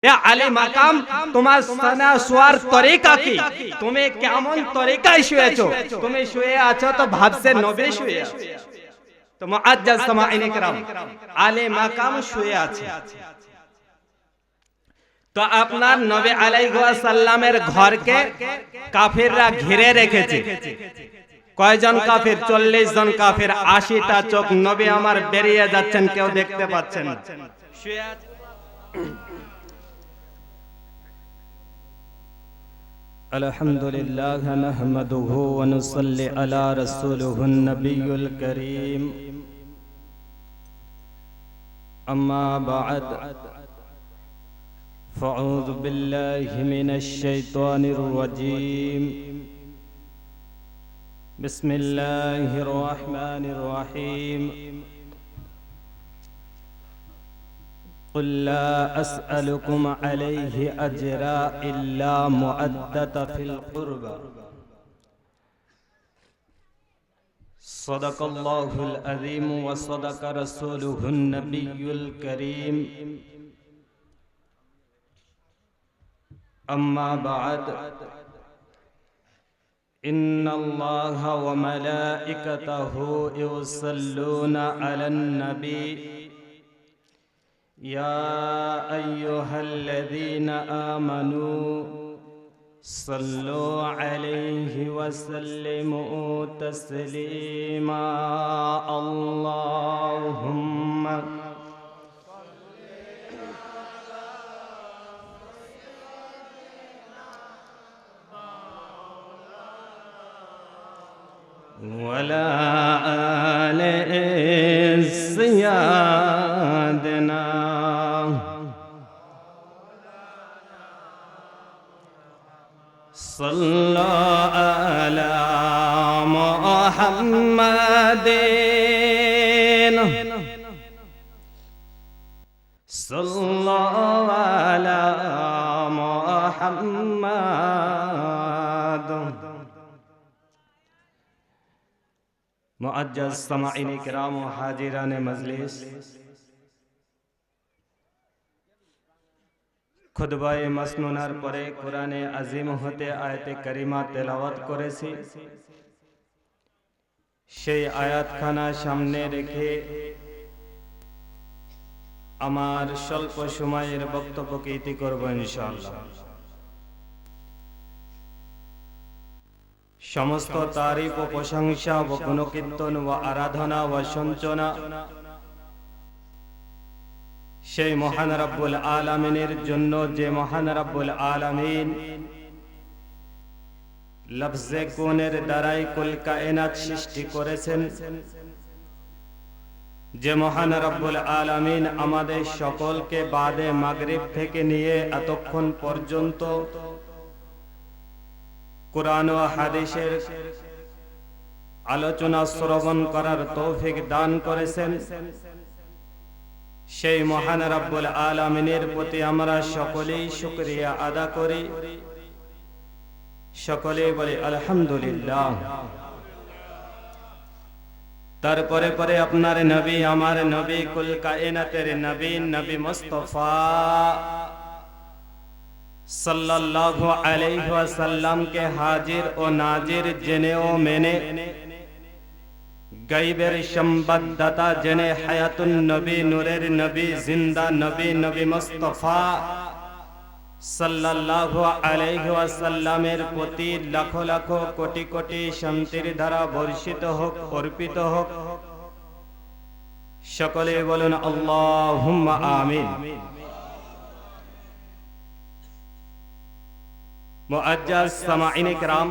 আলী মাকাম, তোমার সানা শোয়ার তরিকা কি? তুমি কেমন তরিকায় শুয়েছো? তুমি শুয়ে আছো তো ভাবছে নবী শুয়ে আছে। তো মুআজ্জাজ সামাঈন کرام, আলী মাকাম শুয়ে আছে। তো আপনার নবী আলাইহিস সালামের ঘরকে কাফিররা ঘিরে রেখেছে। কয়জন কাফির? 40 জন কাফির, 80টা চোখ। নবী আমার বেরিয়ে যাচ্ছেন, কেউ দেখতে পাচ্ছেন না, শুয়ে আছে। আলহামদুলিল্লাহ নাহমাদুহু ওয়া নুসাল্লি আলা রাসূলিহিন নবিয়্যিল কারীম, আম্মা বা'দ, ফাউযু বিল্লাহি মিনাশ শাইতানির রাজীম, বিসমিল্লাহির রহমানির রহিম। قل لا أسألكم عليه أجرا إلا مودة في القربى صدق الله العظيم وصدق رسوله النبي الكريم أما بعد إن الله وملائكته يصلون على النبي يا أيها الذين آمنوا صلوا عليه وسلموا تسليما اللهم ولا آل سيادنا صلى على محمد صلى على محمد মুআজ্জাজ সামাঈন کرام ও হাজিরানে মজলিস, খুতবায়ে মাসনুনার পরে কোরআনে আজিম হতে আয়াতে কারিমা তেলাওয়াত করেছি। সেই আয়াতখানা সামনে রেখে আমার স্বল্প সময়ের বক্তব্যকে ইতি করব ইনশাআল্লাহ। সমস্ত তারিফ ও প্রশংসা ও গুণকীর্তন ও আরাধনা ও সঞ্চনা সেই মহান রব্বুল আলামিনের জন্য, যে মহান রব্বুল আলামিন লফজে কুনের দ্বারাই কুল কায়নাত সৃষ্টি করেছেন, যে মহান রব্বুল আলামিন আমাদের সকলকে বাদে মাগরিব থেকে নিয়ে এতক্ষণ পর্যন্ত কুরআন ও হাদিসের আলোচনা শ্রবণ করার তৌফিক দান করেছেন, সেই মহান রব্বুল আলামিনের প্রতি আমরা সকলেই শুকরিয়া আদা করি। সকলেই বলি আলহামদুলিল্লাহ। তারপরে পরে আপনার নবী, আমার নবী, কুল কায়নাতের নবী, নবী মুস্তাফা সাল্লাল্লাহু আলাইহি ওয়াসাল্লামকে হাজির ও নাজির জেনে ও মেনে, গায়বের সংবাদদাতা জেনে, হায়াতুন নবী, নূরের নবী, জিন্দা নবী, নবী মুস্তাফা সাল্লাল্লাহু আলাইহি ওয়াসাল্লামের প্রতি লাখো লাখো কোটি কোটি শান্তির ধারা বর্ষিত হোক, অর্পিত হোক। সকলে বলুন আল্লাহুম্মা আমিন। মুআজ্জাজ সামাঈন کرام,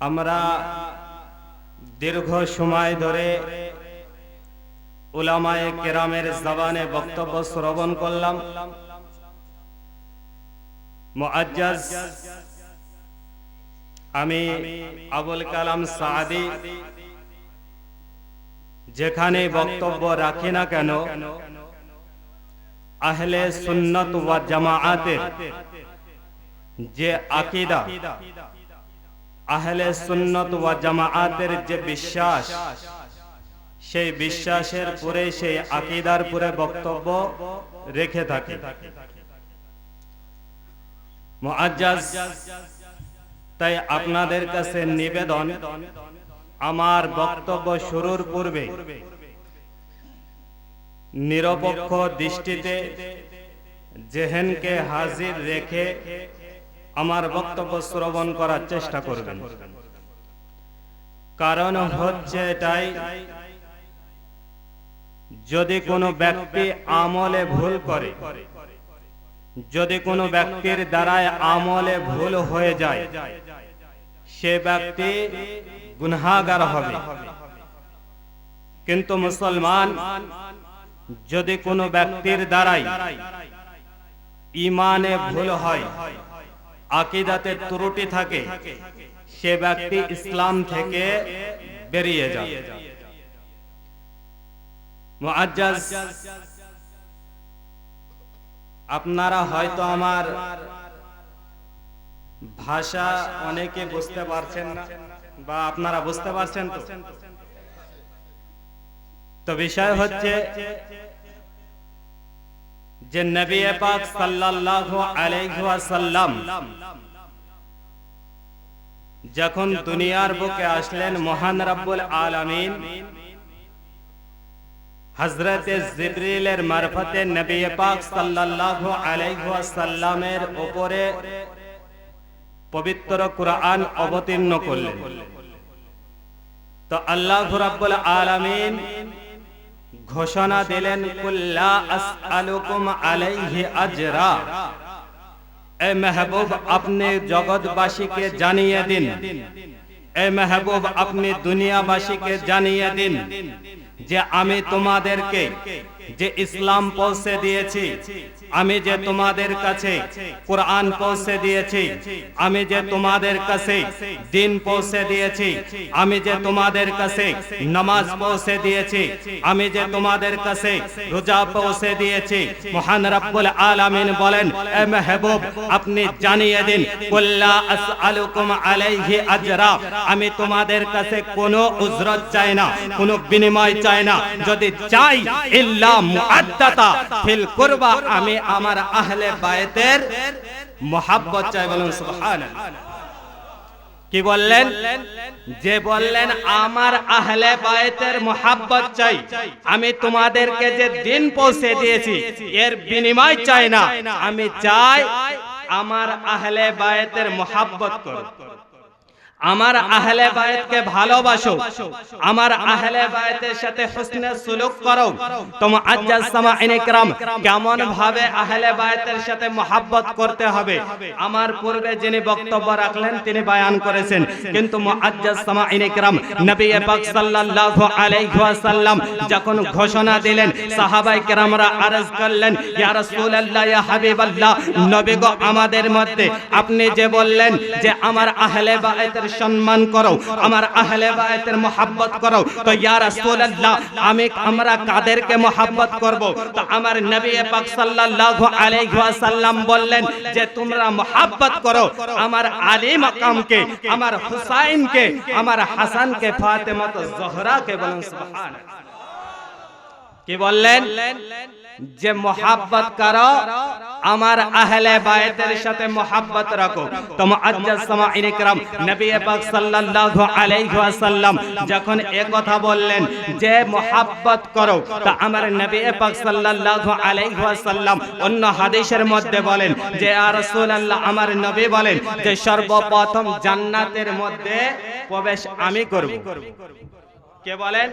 আমরা দীর্ঘ সময় ধরে উলামায়ে কেরামের জবানে বক্তব্য শ্রবণ করলাম। মুআজ্জাজ আমি আবুল কালাম সাদি যেখানে বক্তব্য রাখি না কেন, আহলে সুন্নাত ওয়া জামাআতের যে আকীদা, আহলে সুন্নাত ওয়া জামাআতের যে বিশ্বাস, সেই বিশ্বাসের পরে সেই আকীদার পরে বক্তব্য রেখে থাকে। মুআজ্জাজ, তাই আপনাদের কাছে নিবেদন, আমার বক্তব্য শুরুর পূর্বে নিরপেক্ষ দৃষ্টিতে জেহেনকে হাজির রেখে আমার বক্তব্য শ্রবণ করার চেষ্টা করবেন। কারণ হচ্ছে এটাই, যদি কোনো ব্যক্তি আমলে ভুল করে, যদি কোনো ব্যক্তির দ্বারায় আমলে ভুল হয়ে যায়, সে ব্যক্তি গুনাহগার হবে। কিন্তু মুসলমান, যদি কোনো ব্যক্তির দ্বারাই ঈমানে ভুল হয়, আকীদাতে ত্রুটি থাকে, সে ব্যক্তি ইসলাম থেকে বেরিয়ে যায়। মুআজ্জাজ, আপনারা হয়তো আমার ভাষা অনেকে বুঝতে পারছেন না, বা আপনারা বুঝতে পারছেন তো বিষয় হচ্ছে যে নবী পাক সাল্লাল্লাহু আলাইহি ওয়াসাল্লাম যখন দুনিয়ার বুকে আসলেন, মহান রব্বুল আলামিন হযরত জিবরিলের মারফতে নবী পাক সাল্লাল্লাহু আলাইহি ওয়াসাল্লামের উপরে পবিত্র কুরআন অবতীর্ণ করলেন। তো আল্লাহ রাব্বুল আলামিন ঘোষণা দিলেন, কুল্লা আসআলুকুম আলাইহি আজরা। এ মেহবুব, আপনি জগৎবাসীকে জানিয়ে দিন, এ মেহবুব আপনি দুনিয়াবাসীকে জানিয়ে দিন যে আমি তোমাদেরকে যে ইসলাম পৌঁছে দিয়েছি, আমি যে তোমাদের কাছে কুরআন পৌঁছে দিয়েছি, আমি যে তোমাদের কাছে দ্বীন পৌঁছে দিয়েছি, আমি যে তোমাদের কাছে নামাজ পৌঁছে দিয়েছি, আমি যে তোমাদের কাছে রোজা পৌঁছে দিয়েছি, মহান রব্বুল আলামিন বলেন, এ মেহবুব আপনি জানিয়ে দিন, কুল্লা আসআলুকুম আলাইহি আজরা। আমি তোমাদের কাছে কোনো উজরত চাই না, কোনো বিনিময় চাই না, যদি চাই ইল্লা মুআদ্দাতা ফিল কুরবা, আমি আমার আহলে বায়তের মুহাব্বত চাই। বলুন সুবহানাল্লাহ। কি বললেন? যে বললেন আমার আহলে বায়তের মুহাব্বত চাই, আমি তোমাদেরকে যে দ্বীন পৌঁছে দিয়েছি এর বিনিময় চাই না, আমি চাই আমার আহলে বায়তের মুহাব্বত করো, আমার আহলে বায়তকে ভালোবাসো, আমার আহলে বায়তের সাথে হুসনে সুলুক করো। তো মুআজ্জাজ সামাঈন ইকরাম, কেমন ভাবে আহলে বায়তের সাথে মুহাব্বত করতে হবে আমার পূর্বে যিনি বক্তব্য রাখলেন তিনি বয়ান করেছেন। কিন্তু মুআজ্জাজ সামাঈন ইকরাম, নবী পাক সাল্লাল্লাহু আলাইহি ওয়াসাল্লাম যখন ঘোষণা দিলেন, সাহাবায়ে কেরামরা আরজ করলেন, ইয়া রাসূলুল্লাহ, ইয়া হাবিবাল্লাহ, নবী গো আমাদের মধ্যে আপনি যে বললেন যে আমার আহলে বায়তের সম্মান করো, আমার আহলে বায়তের মুহাব্বত করো, তো ইয়া রাসূলুল্লাহ আমরা কাদেরকে মুহাব্বত করব? তো আমার নবী পাক সাল্লাল্লাহু আলাইহি ওয়াসাল্লাম বললেন যে তোমরা মুহাব্বত করো আমার আলী মাকামকে, আমার হুসাইনকে, আমার হাসানকে, ফাতেমা জোহরাকে। বলুন সুবহানাল্লাহ। কি বললেন? যে মুহাব্বত করো, আমার আহলে বায়তের সাথে মুহাব্বত রাখো। তো মুআজ্জাজ সামাঈন ইকরাম, নবী পাক সাল্লাল্লাহু আলাইহি ওয়াসাল্লাম যখন এই কথা বললেন যে মুহাব্বত করো, তো আমার নবী পাক সাল্লাল্লাহু আলাইহি ওয়াসাল্লাম অন্য হাদিসের মধ্যে বলেন যে ইয়া রাসূলুল্লাহ, আমার নবী বলেন যে সর্বপ্রথম জান্নাতের মধ্যে প্রবেশ আমি করব। কে বলেন?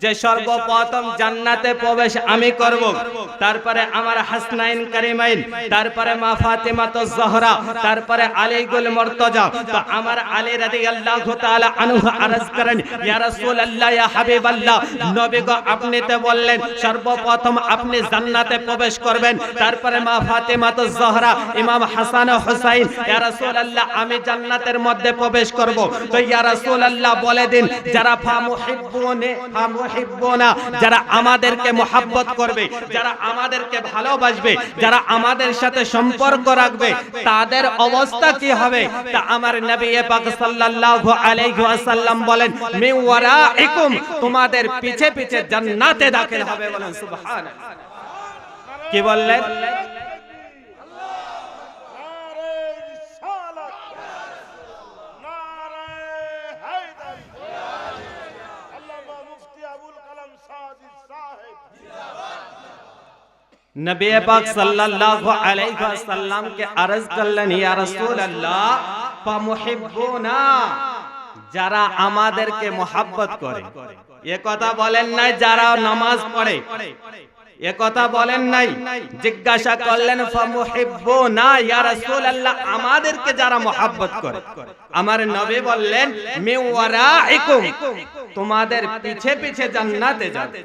যে সর্বপ্রথম জান্নাতে প্রবেশ আমি করব, তারপরে আমার হাসনাইন কারিমাইন, তারপরে মা ফাতেমা তো জোহরা, তারপরে আলী গুল মুর্তজা। তো আমার আলী রাদিয়াল্লাহু তাআলা আনহু আরজ করেন, ইয়া রাসূলুল্লাহ, ইয়া হাবিবাল্লাহ, নবী গো আপনি তো বললেন সর্বপ্রথম আপনি জান্নাতে প্রবেশ করবেন, তারপরে মা ফাতেমা তো জোহরা, ইমাম হাসান ও হুসাইন, ইয়া রাসূলুল্লাহ আমি জান্নাতের মধ্যে প্রবেশ করব। তো ইয়া রাসূলুল্লাহ বলে দিন, যারা ফামুহিব্বুনা, যারা আমাদেরকে মহব্বত করবে, যারা আমাদেরকে ভালোবাসবে, যারা আমাদের সাথে সম্পর্ক রাখবে, তাদের অবস্থা কি হবে? তা আমার নবী পাক সাল্লাল্লাহু আলাইহি ওয়াসাল্লাম বলেন, মিন ওয়ারাইকুম, তোমাদের পিছে পিছে জান্নাতে দাখিল হবে। বলেন সুবহানাল্লাহ। কি বললেন? नबी पाक सल्लल्लाहु अलैहि वसल्लम के अर्ज करलेन, या রাসূলুল্লাহ ফামুহিব্বুনা, যারা আমাদেরকে মহব্বত করে। এ কথা বলেন নাই যারা নামাজ পড়ে, এ কথা বলেন নাই। জিজ্ঞাসা করলেন ফামুহিব্বুনা, ইয়া রাসূলুল্লাহ আমাদেরকে যারা মহব্বত করে। আমার নবী বললেন, মিন ওয়ারাইকুম, তোমাদের পিছে পিছে জান্নাতে যাবে।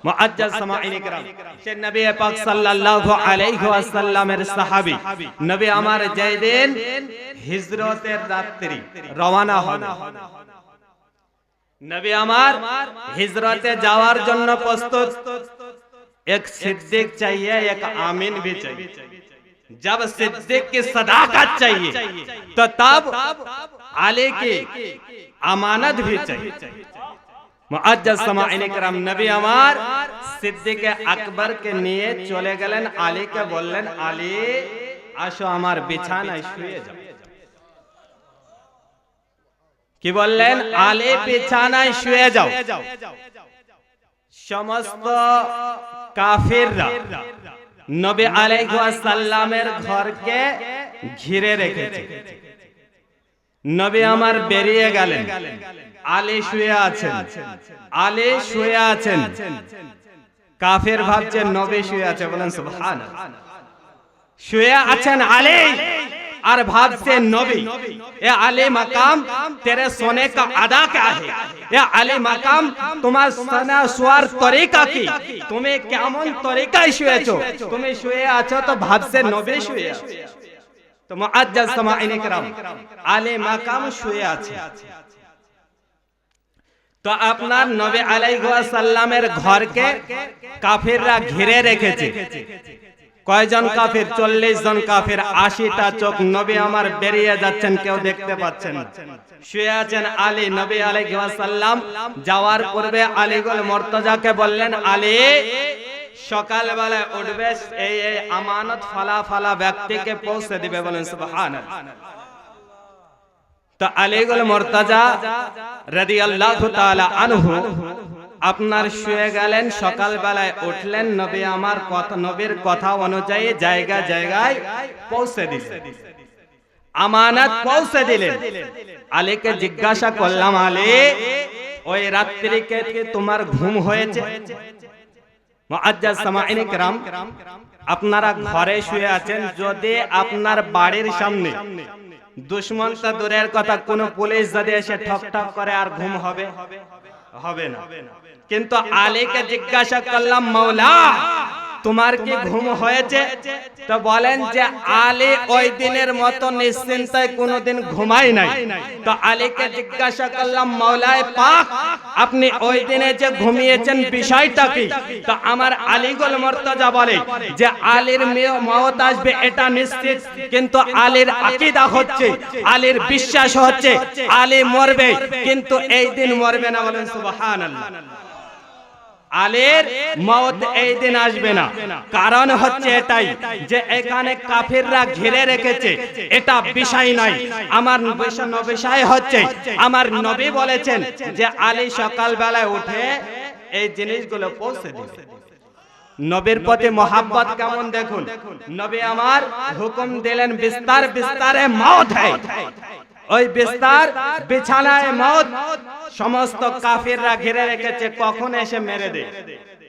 মুআজ্জাজ সামাঈন ইকরাম, সে নবী পাক সাল্লাল্লাহু আলাইহি ওয়াসাল্লামের সাহাবী, নবী আমার যেদিন হিজরতের রাত্রি রওনা হন, নবী আমার হিজরতে যাওয়ার জন্য প্রস্তুত। एक सिद्दीक चाहिए, एक आमीन भी चाहिए। जब सिद्दीक की सदाकत चाहिए तो तब आले की अमानत भी चाहिए। मुअज्जज समाईन इकराम, नबी আমার সিদ্দিক আকবর কে নিয়ে চলে গেলেন, আলীকে বললেন, আলী আসো আমার বিছানায় শুয়ে যাও। কি বললেন? আলী বিছানায় শুয়ে যাও। সমস্ত কাফিররা নবী আলাইহিস সালামের ঘরকে ঘিরে রেখেছে। নবী আমার বেরিয়ে গেলেন, আলী শুয়ে আছেন, আলী শুয়ে আছেন। কাফির ভাবছে নবী শুয়ে আছে। বলেন সুবহানাল্লাহ। শুয়ে আছেন আলী और भाग से नबी, ये आले मकाम तेरे सोने का अदा क्या है? ये आले मकाम तुम्हारा सना स्वार तरीका की, तुम्हें क्या मन तरीका शुए चो, तुम्हें शुए आचो तो भाग से नबी शुए। तो मुअज्जज समाईन इकराम, आले मकाम शुए आचे। तो আপনার নবী আলাইহিস সালামের ঘরকে কাফিররা ঘিরে রেখেছে। কয়জন কাফির? 40 জন কাফির, 80টা চোখ। নবী আমার বেরিয়ে যাচ্ছেন, কেউ দেখতে পাচ্ছেন না। শুয়ে আছেন আলী। নবী আলাইহিস সালাম যাওয়ার পূর্বে আলী গোল মুর্তজাকে বললেন, আলী সকালবেলা উঠবে, এই এই আমানত ফালা ফালা ব্যক্তিকে পৌঁছে দিবে। বলেন সুবহানাল্লাহ। তো আলী গোল মুর্তজা রাদিয়াল্লাহু তাআলা আনহু আপনার শুয়ে গেলেন, সকালবেলায় উঠলেন, নবী আমার কথা, নবীর কথা অনুযায়ী জায়গা জায়গায় পৌঁছে দিলেন, আমানত পৌঁছে দিলেন। আলীকে জিজ্ঞাসা করলাম, আলী ওই রাত্রিকে কি তোমার ঘুম হয়েছে? মুআজ্জাজ সামাঈন ইকরাম, আপনারা ঘরে শুয়ে আছেন, যদি আপনার বাড়ির সামনে দুশমন তো দূরের কথা, কোন পুলিশ যদি এসে ঠক ঠক করে, আর ঘুম হবে? হবে না। কিন্তু আলীকে জিজ্ঞাসা করলাম, মাওলা তোমার কি ঘুম হয়েছে? তো বলেন যে আলী ওই দিনের মতো নিশ্চিন্তায় কোনোদিন ঘুমায় নাই। তো আলীকে জিজ্ঞাসা করলাম, মাওলায়ে পাক আপনি ওই দিনে যে ঘুমিয়েছেন বিষয়টা কি? তো আমার আলী গোল মুর্তজা বলে যে আলীর মওত আসবে এটা নিশ্চিত, কিন্তু আলীর আকীদা হচ্ছে, আলীর বিশ্বাস হচ্ছে আলী মরবে, কিন্তু এই দিন মরবে না। বলেন সুবহানাল্লাহ। আলীর মওত এই দিন আসবে না। কারণ হচ্ছে এটাই যে এখানে কাফিররা ঘিরে রেখেছে, এটা বিষয় নয়। আমার বিষয় হচ্ছে আমার নবী বলেছেন যে আলী সকালবেলায় উঠে এই জিনিসগুলো পৌঁছে দিবে। নবীর প্রতি মহব্বত কেমন দেখুন। নবী আমার হুকুম দিলেন, বিস্তার বিস্তারে মওত হয়। ওই বিস্তার বিছানায় মওত সমস্ত কাফিররা ঘিরে রেখেছে, কখন এসে মেরে দেবে,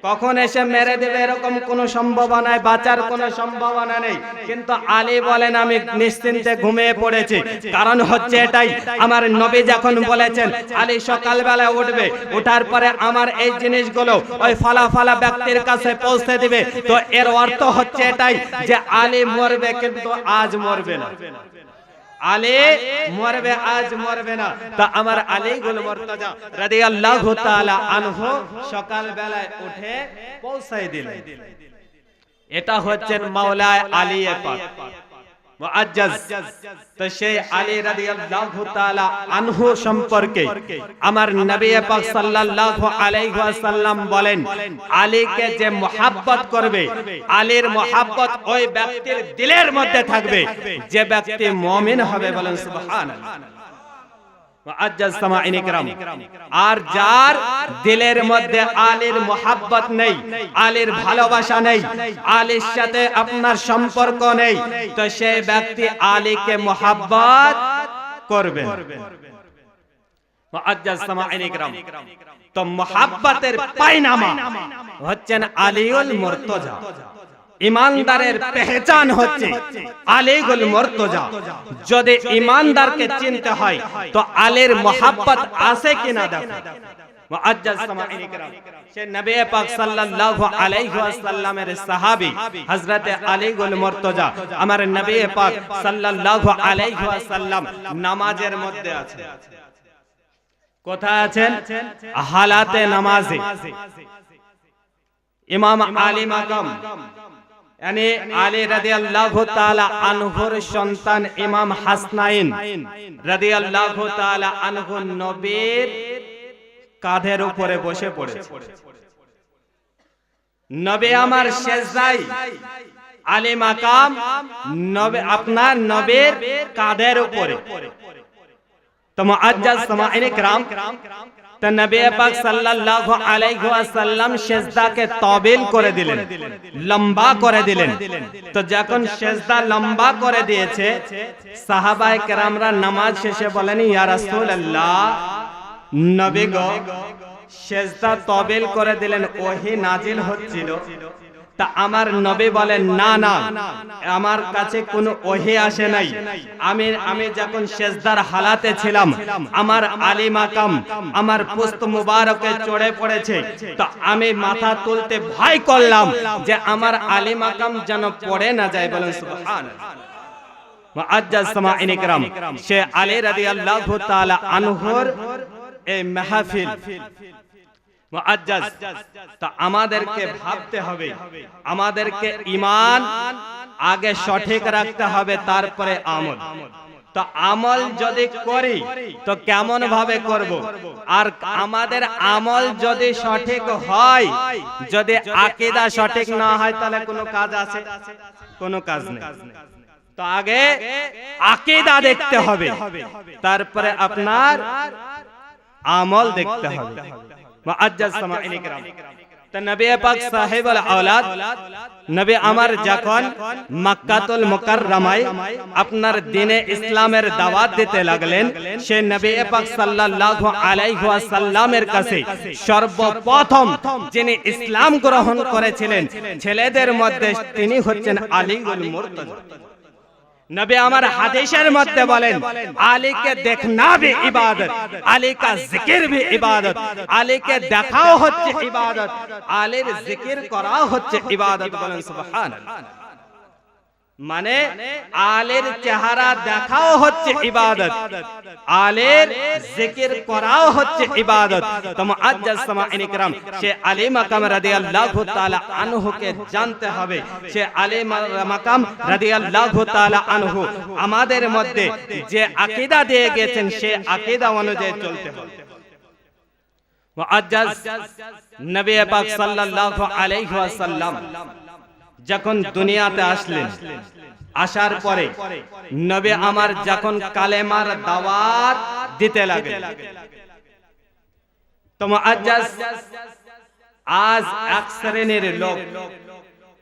কখন এসে মেরে দেবে এরকম কোনো সম্ভাবনা, বাঁচার কোনো সম্ভাবনা নেই। কিন্তু আলী বলেন আমি নিশ্চিন্তে ঘুমিয়ে পড়েছি। কারণ হচ্ছে এটাই, আমার নবী যখন বলেছেন আলী সকালবেলা উঠবে, ওঠার পরে আমার এই জিনিসগুলো ওই ফালা ফালা ব্যক্তির কাছে পৌঁছে দিবে, তো এর অর্থ হচ্ছে এটাই যে আলী মরবে, কিন্তু আজ মরবে না। আলী মরবে আজ মরবে না, তা আমার আলী গুল মুর্তজা রাদিয়াল্লাহু তাআলা আনহু সকাল বেলায় উঠে পৌঁছায় দিলেন। এটা হচ্ছেন মাওলা আলী পাক মুআজ্জাজ। তো সেই আলী রাদিয়াল্লাহু তাআলা আনহু সম্পর্কে আমার নবী পাক সাল্লাল্লাহু আলাইহি ওয়াসাল্লাম বলেন, আলীকে যে মুহাব্বত করবে, আলীর মুহাব্বত ওই ব্যক্তির দিলের মধ্যে থাকবে যে ব্যক্তি মুমিন হবে। বলেন সুবহানাল্লাহ। মুআজ্জাজ সামাঈন ইকরাম, আর যার দিলের মধ্যে আলীর মুহাব্বত নেই, আলীর ভালোবাসা নেই, আলীর সাথে আপনার সম্পর্ক নেই, তো সেই ব্যক্তি আলীকে মুহাব্বত করবে। মুআজ্জাজ সামাঈন ইকরাম, তো মুহাব্বতের পায়নামা হচ্ছেন আলীউল মুর্তজা। ইমানদারের পেহচান হচ্ছে আলীগুল মুর্তজা। যদি ইমানদারকে চিনতে হয় তো আলীর মুহাব্বত আছে কিনা দেখো। মুআজ্জাজ সামাঈন ইকরাম, সে নবী পাক সাল্লাল্লাহু আলাইহি ওয়াসাল্লামের সাহাবী হযরত আলীগুল মুর্তজা, আমার নবী পাক সাল্লাল্লাহু আলাইহি ওয়াসাল্লাম নামাজের মধ্যে আছে। কোথায় আছেন? হালাতে নামাজে। ইমাম আলী মাকাম यानी आली রাদিয়াল্লাহু তাআলা আনহুর সন্তান ইমাম হাসনাইন রাদিয়াল্লাহু তাআলা আনহু নবীর কাঁধের উপরে বসে পড়েছে। নবী আমার সেজদায়, আলী মাকাম নবী আপনার নবীর কাঁধের উপরে। তো মুআজ্জাজ সামাঈন ইকরাম, তো নবী পাক সাল্লাল্লাহু আলাইহি ওয়াসাল্লাম সেজদাকে তাবিল করে দিলেন, লম্বা করে দিলেন। তো যখন সেজদা লম্বা করে দিয়েছে, সাহাবায়ে কেরামরা নামাজ শেষে বলেন, ইয়া রাসূলুল্লাহ, নবী গো সেজদা তাবিল করে দিলেন, ওহী নাজিল হচ্ছিল। তা আমার নবী বলেন, না না, আমার কাছে কোনো ওহী আসে নাই। আমি যখন সেজদার হালাতে ছিলাম, আমার আলী মাকাম আমার পুস্ত মুবারকে চড়ে পড়েছে। তো আমি মাথা তুলতে ভয় করলাম যে আমার আলী মাকাম যেন পড়ে না যায়। বলেন সুবহানাল্লাহ। মুআজ্জাজ সামাঈন ইকরাম, সে আলী রাদিয়াল্লাহু তাআলা আনহুর এই মাহফিল। মুআজ্জাজ, তা আমাদেরকে ভাবতে হবে, আমাদেরকে ঈমান আগে সঠিক রাখতে হবে, তারপরে আমল। তো আমল যদি করি তো কেমন ভাবে করব? আর আমাদের আমল যদি সঠিক হয়, যদি আকীদা সঠিক না হয়, তাহলে কোনো কাজ আছে? কোনো কাজ নেই। তো আগে আকীদা দেখতে হবে, তারপরে আপনার আমল দেখতে হবে। মুআজ্জাজ সামাঈন ইকরাম, তো নবী পাক সাহেবুল আওলাদ নবী আমার যখন মক্কাতুল মুকাররমায় আপনার দ্বীনে ইসলামের দাওয়াত দিতে লাগলেন, সে নবী পাক সাল্লাল্লাহু আলাইহি ওয়াসাল্লামের কাছে সর্বপ্রথম যিনি ইসলাম গ্রহণ করেছিলেন ছেলেদের মধ্যে তিনি হচ্ছেন আলীউল মুর্তজা। नबी আমার হাদিসের মধ্যে বলেন, আলীকে দেখনা भी इबादत, আলী का जिक्र भी इबादत, আলীকে দেখাও হচ্ছে ইবাদত, আলীর জিকির করাও হচ্ছে ইবাদত। বলেন সুবহানাল্লাহ। মানে আলীর চেহারা দেখাও হচ্ছে ইবাদত, আলীর জিকির করাও হচ্ছে ইবাদত। তো মুআজ্জাজ সামাঈন ইকরাম, সে আলী মাকাম রাদিয়াল্লাহু তাআলা আনহুকে জানতে হবে। সে আলী মাকাম রাদিয়াল্লাহু তাআলা আনহু আমাদের মধ্যে যে আকীদা দিয়ে গেছেন, সে আকীদা অনুযায়ী চলতে হবে। মুআজ্জাজ নবী পাক সাল্লাল্লাহু আলাইহি ওয়াসাল্লাম যখন দুনিয়াতে আসলেন, আসার পরে নবী আমার যখন কালেমার দাওয়াত দিতে লাগলেন, তো মুআজ্জাজ আজ এক শ্রেণীর লোক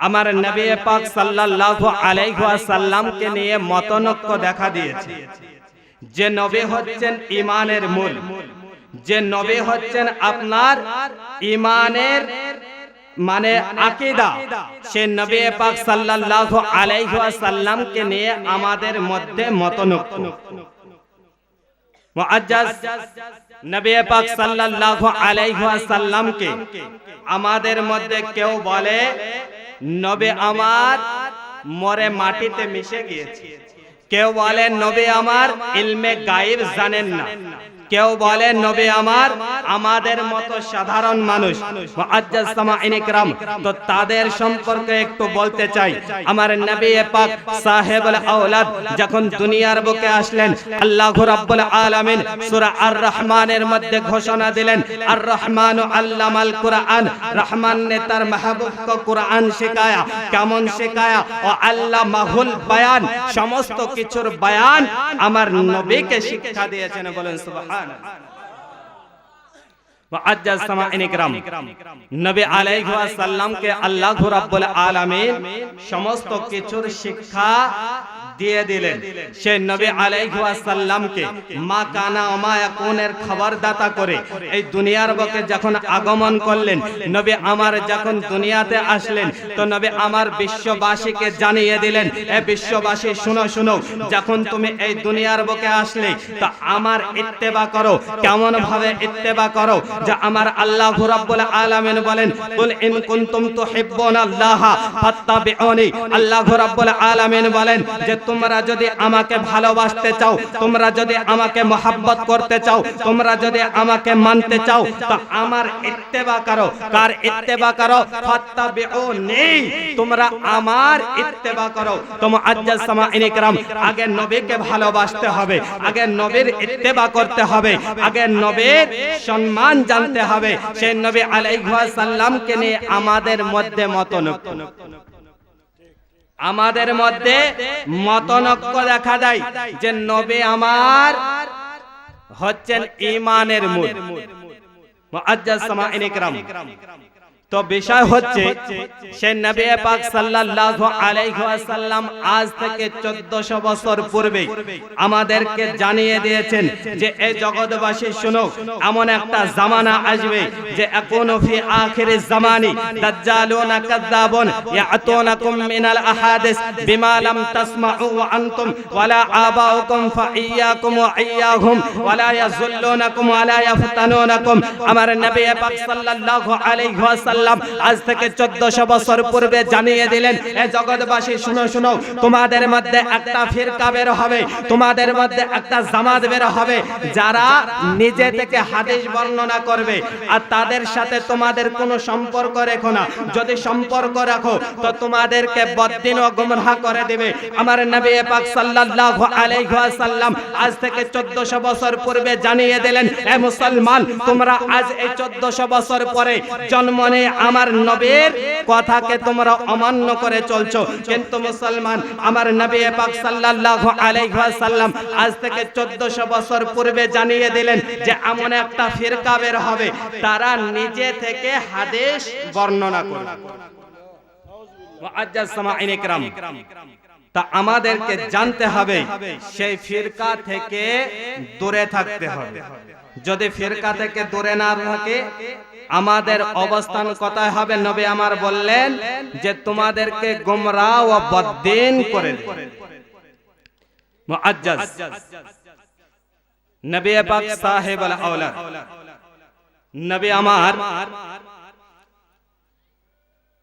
আমার নবী পাক সাল্লাল্লাহু আলাইহি ওয়াসাল্লামকে নিয়ে মতনৈক্য দেখা দিয়েছে। যে নবী হচ্ছেন ঈমানের মূল, যে নবী হচ্ছেন আপনার ঈমানের মানে আকীদা, সে নবী পাক সাল্লাল্লাহু আলাইহি ওয়াসাল্লামকে নিয়ে আমাদের মধ্যে মতনৈক্য। মুআজ্জাজ নবী পাক সাল্লাল্লাহু আলাইহি ওয়াসাল্লামকে আমাদের মধ্যে কেউ বলে নবী আমার মরে মাটিতে মিশে গিয়েছে, কেউ বলেন নবী আমার ইলমে গায়েব জানেন না, কেউ বলেন নবী আমার আমাদের মতো সাধারণ মানুষ। মুআজ্জাজ সামাঈন ইকরাম, তো তাদের সম্পর্কে একটু বলতে চাই। আমার নবী পাক সাহেবুল আওলাদ যখন দুনিয়ার বুকে আসলেন, আল্লাহ রাব্বুল আলামিন সূরা আর রহমানের মধ্যে ঘোষণা দিলেন, আর রহমানু আল্লামাল কুরআন, রহমান ने তার মাহবুব को কুরআন শেখায়া। কেমন শেখায়া? ও আল্লামাহুল বায়ান, সমস্ত কিছুর বায়ান আমার নবীকে শিক্ষা দিয়েছেন। বলেন সুবহানাল্লাহ। মুআজ্জাজ সামাঈন ইকরাম, নবী আলাইহি ওয়াসাল্লাম কে আল্লাহ রাব্বুল আলামিন সমস্ত কিছুর শিক্ষা দিয়ে দিলেন। সেই নবী আলাইহি ওয়াসাল্লামকে মা কানা ওয়া মা ইয়াকুনের খবরদাতা করে এই দুনিয়ার বুকে যখন আগমন করলেন, নবী আমার যখন দুনিয়াতে আসলেন, তো নবী আমার বিশ্ববাসীকে জানিয়ে দিলেন, এ বিশ্ববাসী শুনো শুনো, যখন তুমি এই দুনিয়ার বুকে আসলে তো আমার ইত্তেবা করো। কেমন ভাবে ইত্তেবা করো? যে আমার আল্লাহ রাব্বুল আলামিন বলেন, কুল ইন কুনতুম তুহিব্বুনাল্লাহ ফাত্তাবিউনি। আল্লাহ রাব্বুল আলামিন বলেন যে তোমরা যদি আমাকে ভালোবাসতে চাও, তোমরা যদি আমাকে মহব্বত করতে চাও, তোমরা যদি আমাকে মানতে চাও, তো আমার ইত্তেবা করো। কার ইত্তেবা করো? ফাত্তাবিউনি, তোমরা আমার ইত্তেবা করো। তো মুআজ্জাজ সামাঈন ইকরাম, আগে নবীকে ভালোবাসতে হবে, আগে নবীর ইত্তেবা করতে হবে, আগে নবীর সম্মান জানতে হবে। সেই নবী আলাইহি ওয়াসাল্লামকে নিয়ে আমাদের মধ্যে মতনৈক্য, আমাদের মধ্যে মতনৈক্য দেখা যায় যে নবী আমার হচ্ছেন ঈমানের মূল। মুআজ্জাজ সামাঈন ইকরাম, তো বিষয় হচ্ছে সেই নবী পাক সাল্লাল্লাহু আলাইহি ওয়াসাল্লাম আজ থেকে 1400 বছর পূর্বে আমাদেরকে জানিয়ে দিয়েছেন যে এই জগৎবাসী শুনো, এমন একটা জামানা আসবে যে আকুনু ফি আখিরিজ জামানি দাজ্জালুনা কাযাবুন ইয়াতুনাকুম মিনাল আহাদিস বিমা লাম তাসমাউ ওয়া আনতুম ওয়ালা আবাউকুম ফাইয়াকুম ওয়া ইয়াহুম ওয়ালা ইয়াযুল্লুনাকুম ওয়ালা ইয়াফতানুনাকুম। আমার নবী পাক সাল্লাল্লাহু আলাইহি ওয়াসাল্লাম আজ থেকে 1400 বছর পূর্বে জানিয়ে দিলেন, এ জগৎবাসী শুনো শুনো, তোমাদের মধ্যে একটা ফিরকা বের হবে, তোমাদের মধ্যে একটা জামাত বের হবে, যারা নিজে থেকে হাদিস বর্ণনা করবে আর তাদের সাথে তোমাদের কোনো সম্পর্ক রেখো না। যদি সম্পর্ক রাখো তো তোমাদেরকে বদ্দিন ও গুমরাহ করে দেবে। আমার নবী পাক সাল্লাল্লাহু আলাইহি ওয়াসাল্লাম আজ থেকে 1400 বছর পূর্বে জানিয়ে দিলেন, এ মুসলমান, তোমরা আজ এই 1400 বছর পরে জন্ম নিয়ে আমার নবীর কথাকে তোমরা অমান্য করে চলছো। কিন্তু মুসলমান, আমার নবী পাক সাল্লাল্লাহু আলাইহি ওয়াসাল্লাম আজ থেকে 1400 বছর পূর্বে জানিয়ে দিলেন যে এমন একটা ফিরকা বের হবে, তারা নিজে থেকে হাদিস বর্ণনা করবে। মুআজ্জাজ সামাঈন ইকরাম, তা আমাদেরকে জানতে হবে সেই ফিরকা থেকে দূরে থাকতে হবে। যদি ফিরকা থেকে দূরে না থাকে, আমাদের অবস্থান কোথায় হবে? নবী আমার বললেন যে তোমাদেরকে গোমরাহ ও বদ্দিন করে দেবে। মুআজ্জাজ নবী পাক সাহেবুল আওলাদ, নবী আমার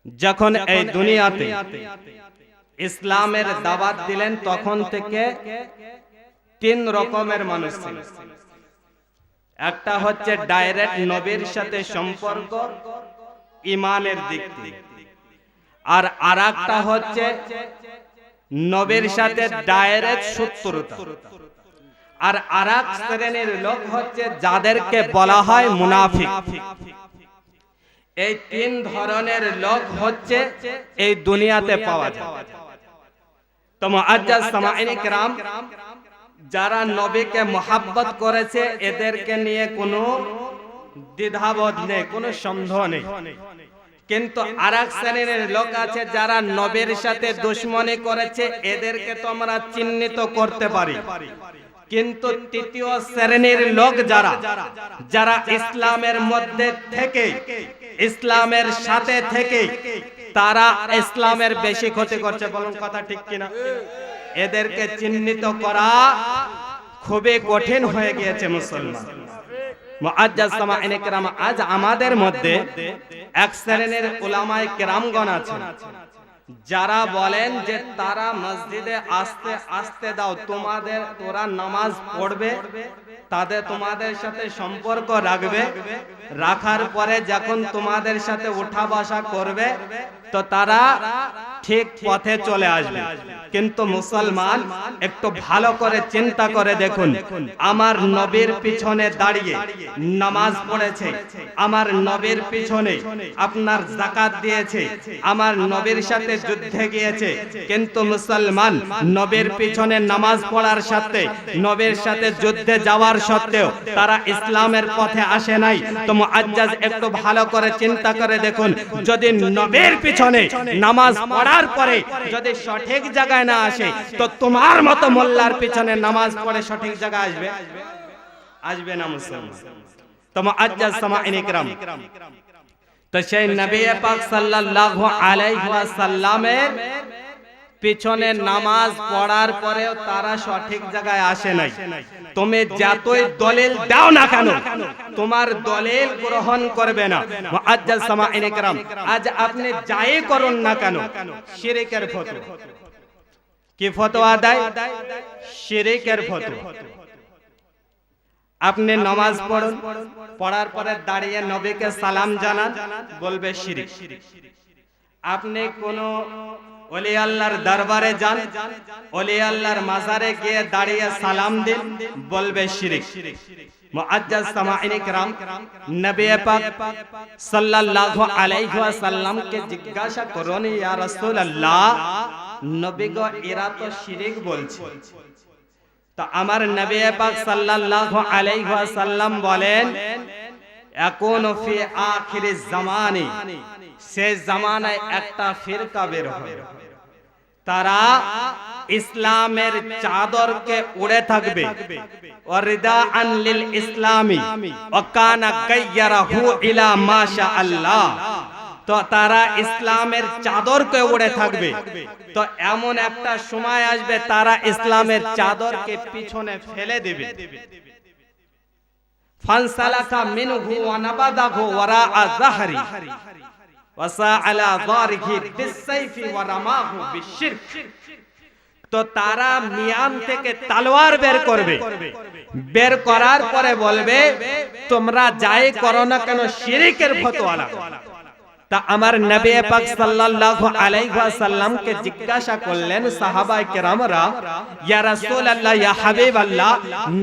যখন এই দুনিয়াতে ইসলামের দাওয়াত দিলেন, তখন থেকে 3 রকমের মানুষ ছিল। একটা হচ্ছে ডাইরেক্ট নবীর সাথে সম্পর্ক ঈমানের দিক থেকে, আর আরেকটা হচ্ছে নবীর সাথে ডাইরেক্ট শত্রুতা, আর আরেক শ্রেণীর লোক হচ্ছে যাদেরকে বলা হয় মুনাফিক। এই 3 ধরনের লোক হচ্ছে এই দুনিয়াতে পাওয়া যায়। তো মুআজ্জাজ সামাঈন ইকরাম, যারা নবীকে মহব্বত করেছে এদেরকে নিয়ে কোনো দ্বিধাবোধ নেই, কোনো সন্দেহ নেই। কিন্তু আরেক শ্রেণীর লোক আছে যারা নবীর সাথে দুশমনি করেছে, এদেরকে তো আমরা চিহ্নিত করতে পারি। কিন্তু তৃতীয় শ্রেণীর লোক যারা ইসলামের মধ্যে থেকে, ইসলামের সাথে থেকে তারা ইসলামের বেশি ক্ষতি করছে। বলুন কথা ঠিক কিনা? এদেরকে চিহ্নিত করা খুবই কঠিন হয়ে গিয়েছে মুসলমান। মুআজ্জাজ সামাঈন ইকরাম, আজ আমাদের মধ্যে এক শ্রেণীর উলামায়ে কেরামগণ আছেন যারা বলেন যে তারা মসজিদে আসতে দাও, তোরা নামাজ পড়বে, তাদের তোমাদের সাথে সম্পর্ক রাখবে, রাখার পরে যখন তোমাদের সাথে উঠা বসা করবে তো তারা ঠিক পথে চলে আসবে। কিন্তু মুসলমান একটু ভালো করে চিন্তা করে দেখুন, আমার নবীর পিছনে দাঁড়িয়ে নামাজ পড়েছে, আমার নবীর পিছনে আপনার যাকাত দিয়েছে, আমার নবীর সাথে যুদ্ধে গিয়েছে, কিন্তু মুসলমান নবীর পিছনে নামাজ পড়ার সাথে, নবীর সাথে যুদ্ধে যাওয়ার সত্ত্বেও তারা ইসলামের পথে আসে নাই। তো মুআজ্জাজ একটু ভালো করে চিন্তা করে দেখুন, যদি নবীর পিছনে নামাজ পড়ার পরে যদি সঠিক জায়গায় না আসে, তো তোমার মতো মোল্লার পিছনে নামাজ পড়ে সঠিক জায়গায় আসবে? আসবে না মুসলমান। তো মুআজ্জাজ সামাঈন ইকরাম, তো সেই নবী পাক সাল্লাল্লাহু আলাইহি ওয়াসাল্লামের পিছনে নামাজ পড়ার পরেও তারা সঠিক জায়গায় আসে নাই। তুমি যতই দলিল দাও না কেন, তোমার দলিল গ্রহণ করবে না। মুআজ্জাজ সামাঈন ইকরাম, আজ আপনি যাই করুন না কেন, শিরকের ফতোয়া। কি ফতোয়া দেয়? শিরকের ফতোয়া। আপনি নামাজ পড়ুন, পড়ার পরে দাঁড়িয়ে নবীকে সালাম জানান, বলবে শিরক। আপনি কোন ওলি আল্লাহর দরবারে যান, ওলি আল্লাহর মাজারে গিয়ে দাঁড়িয়ে সালাম দিন, বলবে শিরক। মুআজ্জাজ সামাঈন ইকরাম, নবী পাক সাল্লাল্লাহু আলাইহি ওয়াসাল্লামকে জিজ্ঞাসা করুন, ইয়া রাসূলুল্লাহ, নবী গো এরা তো শিরক বলছে। তো আমার নবী পাক সাল্লাল্লাহু আলাইহি ওয়াসাল্লাম বলেন, ইয়াকুনু ফি আখিরিজ জামানি, শেষ জামানায় একটা ফিরকা বের হবে, তারা ইসলামের চাদরকে উড়ে থাকবে, ওয়ারিদাআন লিল ইসলামি ওয়া কানা গায়্যারাহু ইলা মাশা আল্লাহ। তো তারা ইসলামের চাদরকে উড়ে থাকবে, তো এমন একটা সময় আসবে তারা ইসলামের চাদরকে পিছনে ফেলে দেবে। ফানসালাকা মিনহু ওয়া নাবাদাহু ওয়ারাআ যাহরি ওয়াসা আলা যারিহি বিসাইফি ওয়া রামাহু বিশিরক। তো তারা মিয়ান থেকে তলোয়ার বের করবে, বের করার পরে বলবে, তোমরা যাই করো না কেন শিরকের ফতোয়া লাগাও। তা আমার নবী পাক সাল্লাল্লাহু আলাইহি ওয়াসাল্লামকে জিজ্ঞাসা করলেন সাহাবায়ে কেরামরা, ইয়া রাসূলুল্লাহ, ইয়া হাবিবাল্লাহ,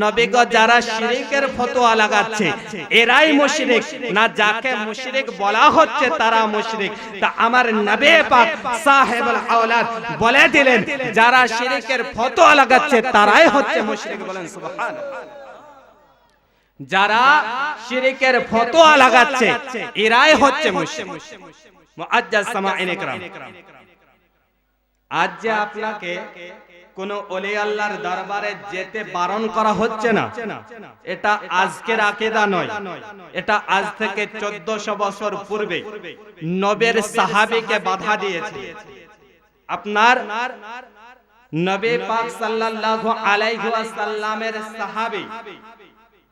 নবী গো যারা শিরকের ফতোয়া লাগাচ্ছে এরাই মুশরিক না যাকে মুশরিক বলা হচ্ছে তারা মুশরিক? তা আমার নবী পাক সাহেবুল আওলাদ বলে দিলেন, যারা শিরকের ফতোয়া লাগাচ্ছে তারাই হচ্ছে মুশরিক। বলেন সুবহানাল্লাহ। যারা শিরকের ফতোয়া লাগাচ্ছে এরাই হচ্ছে মুশরিক। মুআজ্জাজ সামাঈন ইকরাম, আজ যে আপনাকে কোন ওলি আল্লাহর দরবারে যেতে বারণ করা হচ্ছে না, এটা আজকের আকীদা নয়, এটা আজ থেকে 1400 বছর পূর্বে নবীর সাহাবীকে বাধা দিয়েছে। আপনার নবী পাক সাল্লাল্লাহু আলাইহি ওয়াসাল্লামের সাহাবী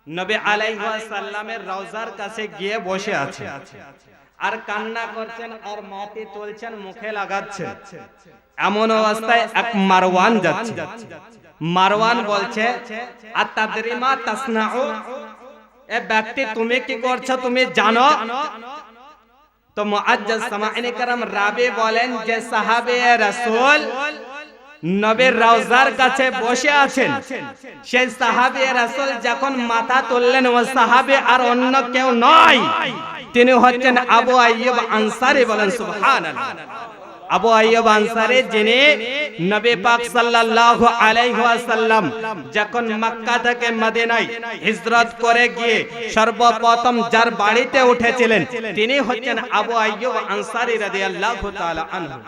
নবী আলাইহিস সালামের রওজার কাছে গিয়ে বসে আছে আর কান্না করছেন আর মাটি তুলছেন, মুখে লাগাচ্ছেন। এমন অবস্থায় এক মারওয়ান যাচ্ছে। মারওয়ান বলছে, আতাদরি মা তাসনাউ, এ ব্যক্তি তুমি কি করছো তুমি জানো? তো মুআজ্জাজ সামাঈন ইকরাম রাবি বলেন যে সাহাবে রাসূল নবীর রওজার কাছে বসে আছেন, সেই সাহাবী রাসূল যখন মাথা তুললেন, ও সাহাবী আর অন্য কেউ নয়, তিনি হচ্ছেন আবু আইয়ুব আনসারী। বলেন সুবহানাল্লাহ। আবু আইয়ুব আনসারী, যিনি নবী পাক সাল্লাল্লাহু আলাইহি ওয়াসাল্লাম যখন মক্কা থেকে মদিনায় হিজরত করে গিয়ে সর্বপ্রথম যার বাড়িতে উঠেছিলেন তিনি হচ্ছেন আবু আইয়ুব আনসারী রাদিয়াল্লাহু তাআলা আনহু।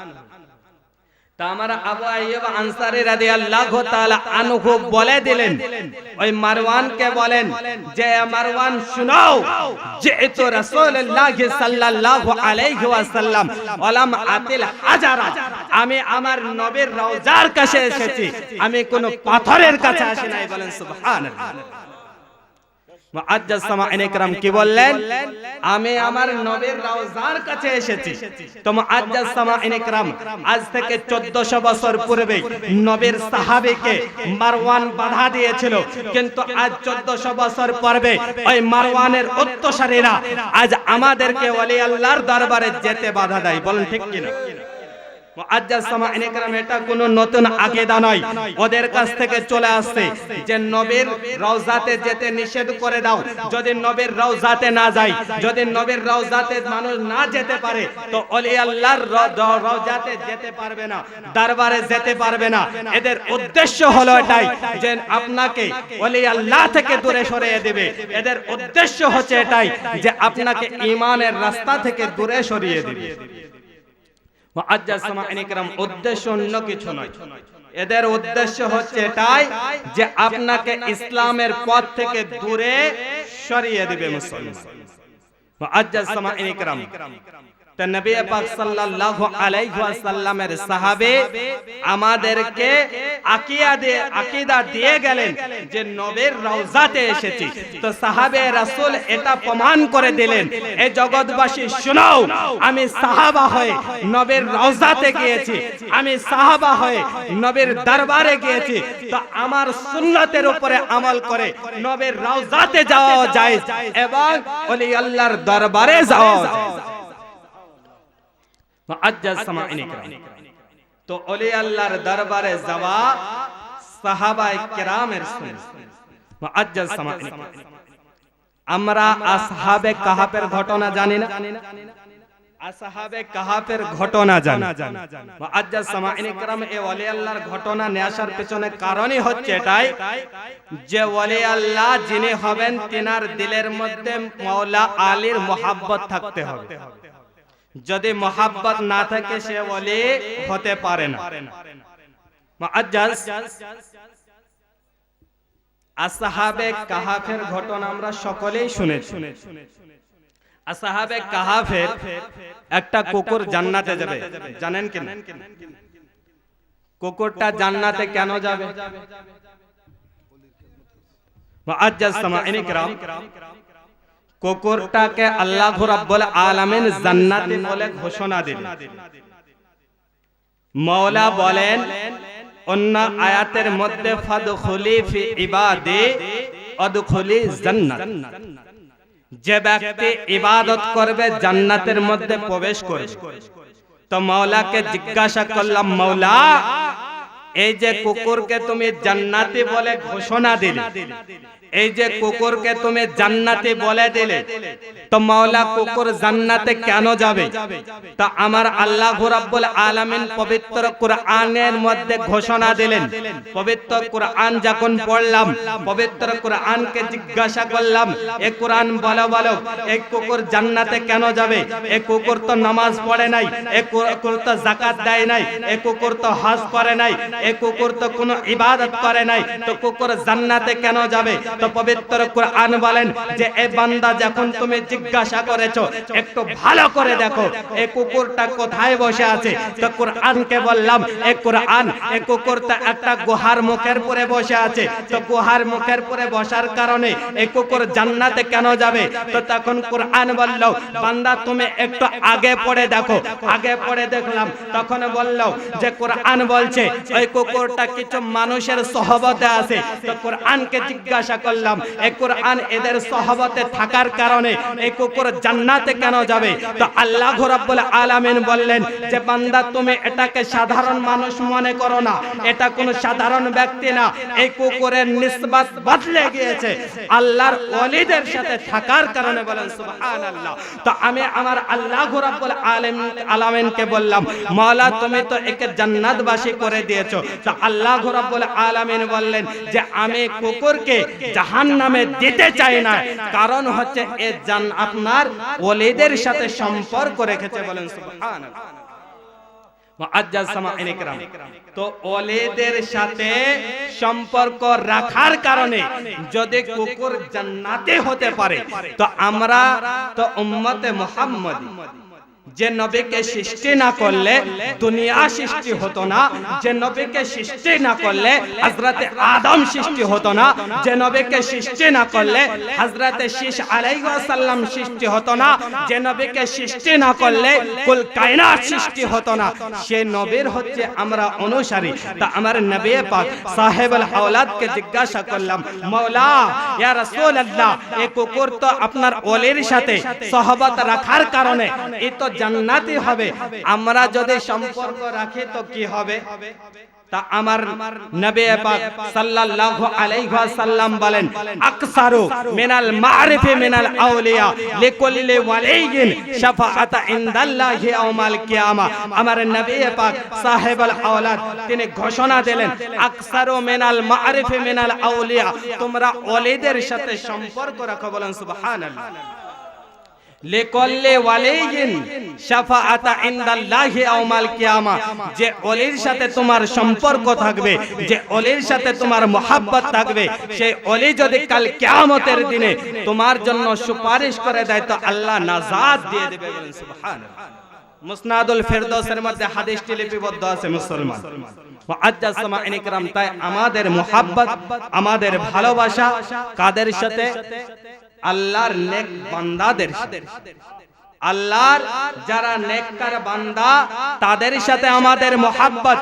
তা আমরা আবু আইয়ুব আনসারী রাদিয়াল্লাহু তাআলা আনহু বলে দিলেন, ওই মারওয়ানকে বলেন যে মারওয়ান শুনাও, যেহেতু রাসূলুল্লাহ সাল্লাল্লাহু আলাইহি ওয়াসাল্লাম ওয়ালাম আতিল হাজারা, আমি আমার নবীর রওজার কাছে এসেছি, আমি কোন পাথরের কাছে আসি নাই। বলেন সুবহানাল্লাহ। মুআজ্জাজ সামাঈনে কেরাম কি বললেন, আমি আমার নবীর রওজার কাছে এসেছি। তো মুআজ্জাজ সামাঈনে কেরাম আজ থেকে 1400 বছর পূর্বে নবীর সাহাবীকে মারওয়ান বাধা দিয়েছিল, কিন্তু আজ 1400 বছর পূর্বে ওই মারওয়ানের উত্তরসূরিরা আজ আমাদেরকে ওলি আল্লাহর দরবারে যেতে বাধা দেয়। বলেন ঠিক কিনা? মুআজ্জাজ সামাঈনে কেরাম এটা কোনো নতুন আকীদা নয়, ওদের কাছ থেকে চলে আসছে যে নবীর রওজাতে যেতে নিষেধ করে দাও। যদি নবীর রওজাতে না যায়, যদি নবীর রওজাতে মানুষ না যেতে পারে, তো ওলি আল্লাহর রওজাতে যেতে পারবে না, দরবারে যেতে পারবে না। এদের উদ্দেশ্য হলো এটাই যে আপনাকে ওলি আল্লাহ থেকে দূরে সরিয়ে দেবে। এদের উদ্দেশ্য হচ্ছে এটাই যে আপনাকে ঈমানের রাস্তা থেকে দূরে সরিয়ে দেবে। মুআজ্জাজ সামাঈনে কেরাম উদ্দেশ্য অন্য কিছু নয়, এদের উদ্দেশ্য হচ্ছে এটাই যে আপনাকে ইসলামের পথ থেকে দূরে সরিয়ে দিবে মুসলমান। মুআজ্জাজ সামাঈনে কেরাম তো নবী পাক সাল্লাল্লাহু আলাইহি ওয়াসাল্লামের সাহাবে আমাদেরকে আকীদা দিয়ে গেলেন যে নবীর রওজাতে এসেছি। তো সাহাবে রাসূল এটা প্রমাণ করে দিলেন, এই জগৎবাসী শুনো, আমি সাহাবা হয়ে নবীর রওজাতে গিয়েছি, আমি সাহাবা হয়ে নবীর দরবারে গিয়েছি। তো আমার সুন্নতের উপরে আমল করে নবীর রওজাতে যাওয়া যায় এবং ওলি আল্লাহর দরবারে যাওয়া যায়। মুআজ্জাজ সামাঈনে কেরাম তো ওলি আল্লাহর দরবারে যাওয়া সাহাবায়ে কেরামের সুন্নাত। মুআজ্জাজ সামাঈনে কেরাম আমরা আসহাবে কাহাফের ঘটনা জানি না? আসহাবে কাহাফের ঘটনা জানি। মুআজ্জাজ সামাঈনে কেরাম এই ওলি আল্লাহর ঘটনা নিয়ে আসার পেছনে কারণই হচ্ছে এটাই যে ওলি আল্লাহ যিনি হবেন তিনার দিলের মধ্যে মাওলা আলীর মোহাব্বত থাকতে হবে। যদি মোহাব্বত না থাকে সে ওলি হতে পারে না। মুআজ্জাজ আসহাবে কাহাফের ঘটনা আমরা সকলেই শুনেছি। আসহাবে কাহাফের একটা কুকুর জান্নাতে যাবে, জানেন কি না? কুকুরটা জান্নাতে কেন যাবে? মুআজ্জাজ সামাঈনে কেরাম কুকুরটাকে আল্লাহ রাব্বুল আলামিন জান্নাতি বলে ঘোষণা দিলেন। মাওলা বলেন অন্য আয়াতের মধ্যে ফাদখুলি ফি ইবাদি আদখুলি জান্নাত, যে ব্যক্তি ইবাদত করবে জান্নাতের মধ্যে প্রবেশ করবে। তো মাওলাকে জিজ্ঞাসা করলাম, মাওলা এই যে কুকুরকে তুমি জান্নাতি বলে ঘোষণা দিলে, এই যে কুকুরকে তুমি জান্নাতি বলে দিলে, তো মাওলা কুকুর জান্নাতে কেন যাবে? তা আমার আল্লাহ রাব্বুল আলামিন পবিত্র কুরআনের মধ্যে ঘোষণা দিলেন। পবিত্র কুরআন যখন পড়লাম, পবিত্র কুরআনকে জিজ্ঞাসা করলাম, এই কুরআন বলো এই কুকুর জান্নাতে কেন যাবে? এই কুকুর তো নামাজ পড়ে নাই, এই কুকুর তো যাকাত দেয় নাই, এই কুকুর তো হজ করে নাই, এই কুকুর তো কোনো ইবাদত করে নাই, তো কুকুর জান্নাতে কেন যাবে? তো পবিত্র কুরআন বলেন যে এই বান্দা যখন তুমি জিজ্ঞাসা করেছো একটু ভালো করে দেখো এই কুকুরটা কোথায় বসে আছে। তো কুরআনকে বললাম এই কুরআন এই কুকুরটা একটা গুহার মুখের পরে বসে আছে। তো গুহার মুখের পরে বসার কারণে এই কুকুর জান্নাতে কেন যাবে? তো তখন কুরআন বলল বান্দা তুমি একটু আগে পড়ে দেখো। আগে পড়ে দেখলাম, তখন বলল যে কুরআন বলছে ওই কুকুরটা কিছু মানুষের সহবতে আছে। তো কুরআনকে জিজ্ঞাসা করলাম এই কুরআন এদের সহবতে থাকার কারণে এই কুকুর জান্নাতে কেন যাবে? তো আল্লাহ রাব্বুল আলামিন বললেন যে বান্দা তুমি এটাকে সাধারণ মানুষ মনে করো না, এটা কোনো সাধারণ ব্যক্তি না, এই কুকুরের নিসবত বদলে গিয়েছে আল্লাহর ওলিদের সাথে থাকার কারণে। বলেন সুবহানাল্লাহ। তো আমি আমার আল্লাহ রাব্বুল আলামিনকে বললাম মাওলা তুমি তো একে জান্নাতবাসী করে দিয়েছো। তো আল্লাহ রাব্বুল আলামিন বললেন যে আমি কুকুরকে জাহান্নামে দিতে চাই না, কারণ হচ্ছে এ আপনার ওলিদের সাথে সম্পর্ক রেখেছে। বলেন সুবহানাল্লাহ। মুআজ্জাজ সামাঈনে কেরাম তো ওলিদের সাথে সম্পর্ক রাখার কারণে যদি কুকুর জান্নাতে হতে পারে, তো আমরা তো উম্মতে মুহাম্মাদি যে নবীকে সৃষ্টি না করলে দুনিয়া সৃষ্টি হতো না, যে নবীকে সৃষ্টি না করলে হযরতে আদম সৃষ্টি হতো না, যে নবীকে সৃষ্টি না করলে হযরতে শীশ আলাইহিস সালাম সৃষ্টি হতো না, যে নবীকে সৃষ্টি না করলে কুল কায়নাত সৃষ্টি হতো না, সে নবীর হচ্ছে আমরা অনুসারী। তা আমার নবী পাক সাহেবুল আওলাদকে জিজ্ঞাসা করলাম, মাওলা ইয়া রাসূলুল্লাহ, এই কুকুর তো আপনার ওলির সাথে সহবত রাখার কারণে এ তো জান্নাতি হবে, আমরা যদি সম্পর্ক রাখি তো কি হবে? তা আমার নবী পাক সাল্লাল্লাহু আলাইহি ওয়াসাল্লাম বলেন, আকসারু মিনাল মারিফি মিনাল আউলিয়া লিকুল্লি ওয়ালিয়িন শাফাআতা ইনদাল্লাহি ইয়াউমাল কিয়ামা। আমার নবী পাক সাহেবুল আওলাদ তিনি ঘোষণা দিলেন, আকসারু মিনাল মারিফি মিনাল আউলিয়া, তোমরা ওলিদের সাথে সম্পর্ক রাখো। বলেন সুবহানাল্লাহ। লিকুল্লি ওয়ালিয়িন শাফাআতা ইনদাল্লাহি ইয়াউমাল কিয়ামা, যে ওলির সাথে তোমার সম্পর্ক থাকবে, যে ওলির সাথে তোমার মহব্বত থাকবে, সেই ওলি যদি কাল কিয়ামতের দিনে তোমার জন্য সুপারিশ করে দেয় তো আল্লাহ নাজাত দিয়ে দেবে। বলেন সুবহানাল্লাহ। মুসনাদুল ফেরদৌসের মধ্যে হাদিসটি লিপিবদ্ধ আছে মুসলমান। মুআজ্জাজ সামাঈন ইকরাম, তাই আমাদের মহব্বত, আমাদের ভালোবাসা কাদের সাথে? আল্লাহর নেক বান্দাদের সাথে। আল্লাহর যারা নেককার বান্দা তাদের সাথে আমাদের মহব্বত,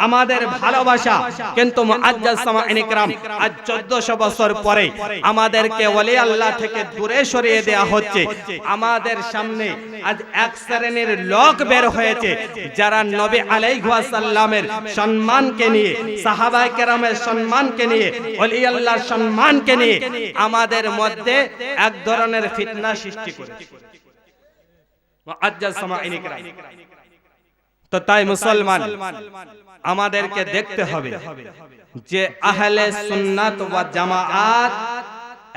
আমাদের ভালোবাসা। কিন্তু মুআজ্জাজ সামাঈন ইকরাম, আজ 1400 বছর পরে আমাদেরকে ওলি আল্লাহ থেকে দূরে সরিয়ে দেয়া হচ্ছে। আমাদের সামনে আজ এক শ্রেণীর লোক বের হয়েছে যারা নবী আলাইহিস সালামের সম্মানকে নিয়ে, সাহাবায়ে কেরামের সম্মানকে নিয়ে, ওলি আল্লাহর সম্মানকে নিয়ে আমাদের মধ্যে এক ধরনের ফিতনা সৃষ্টি করেছে। মুআজ্জাজ সামাঈন ইকরাম, তো তাই মুসলমান আমাদেরকে দেখতে হবে যে আহলে সুন্নাত ওয়া জামাআত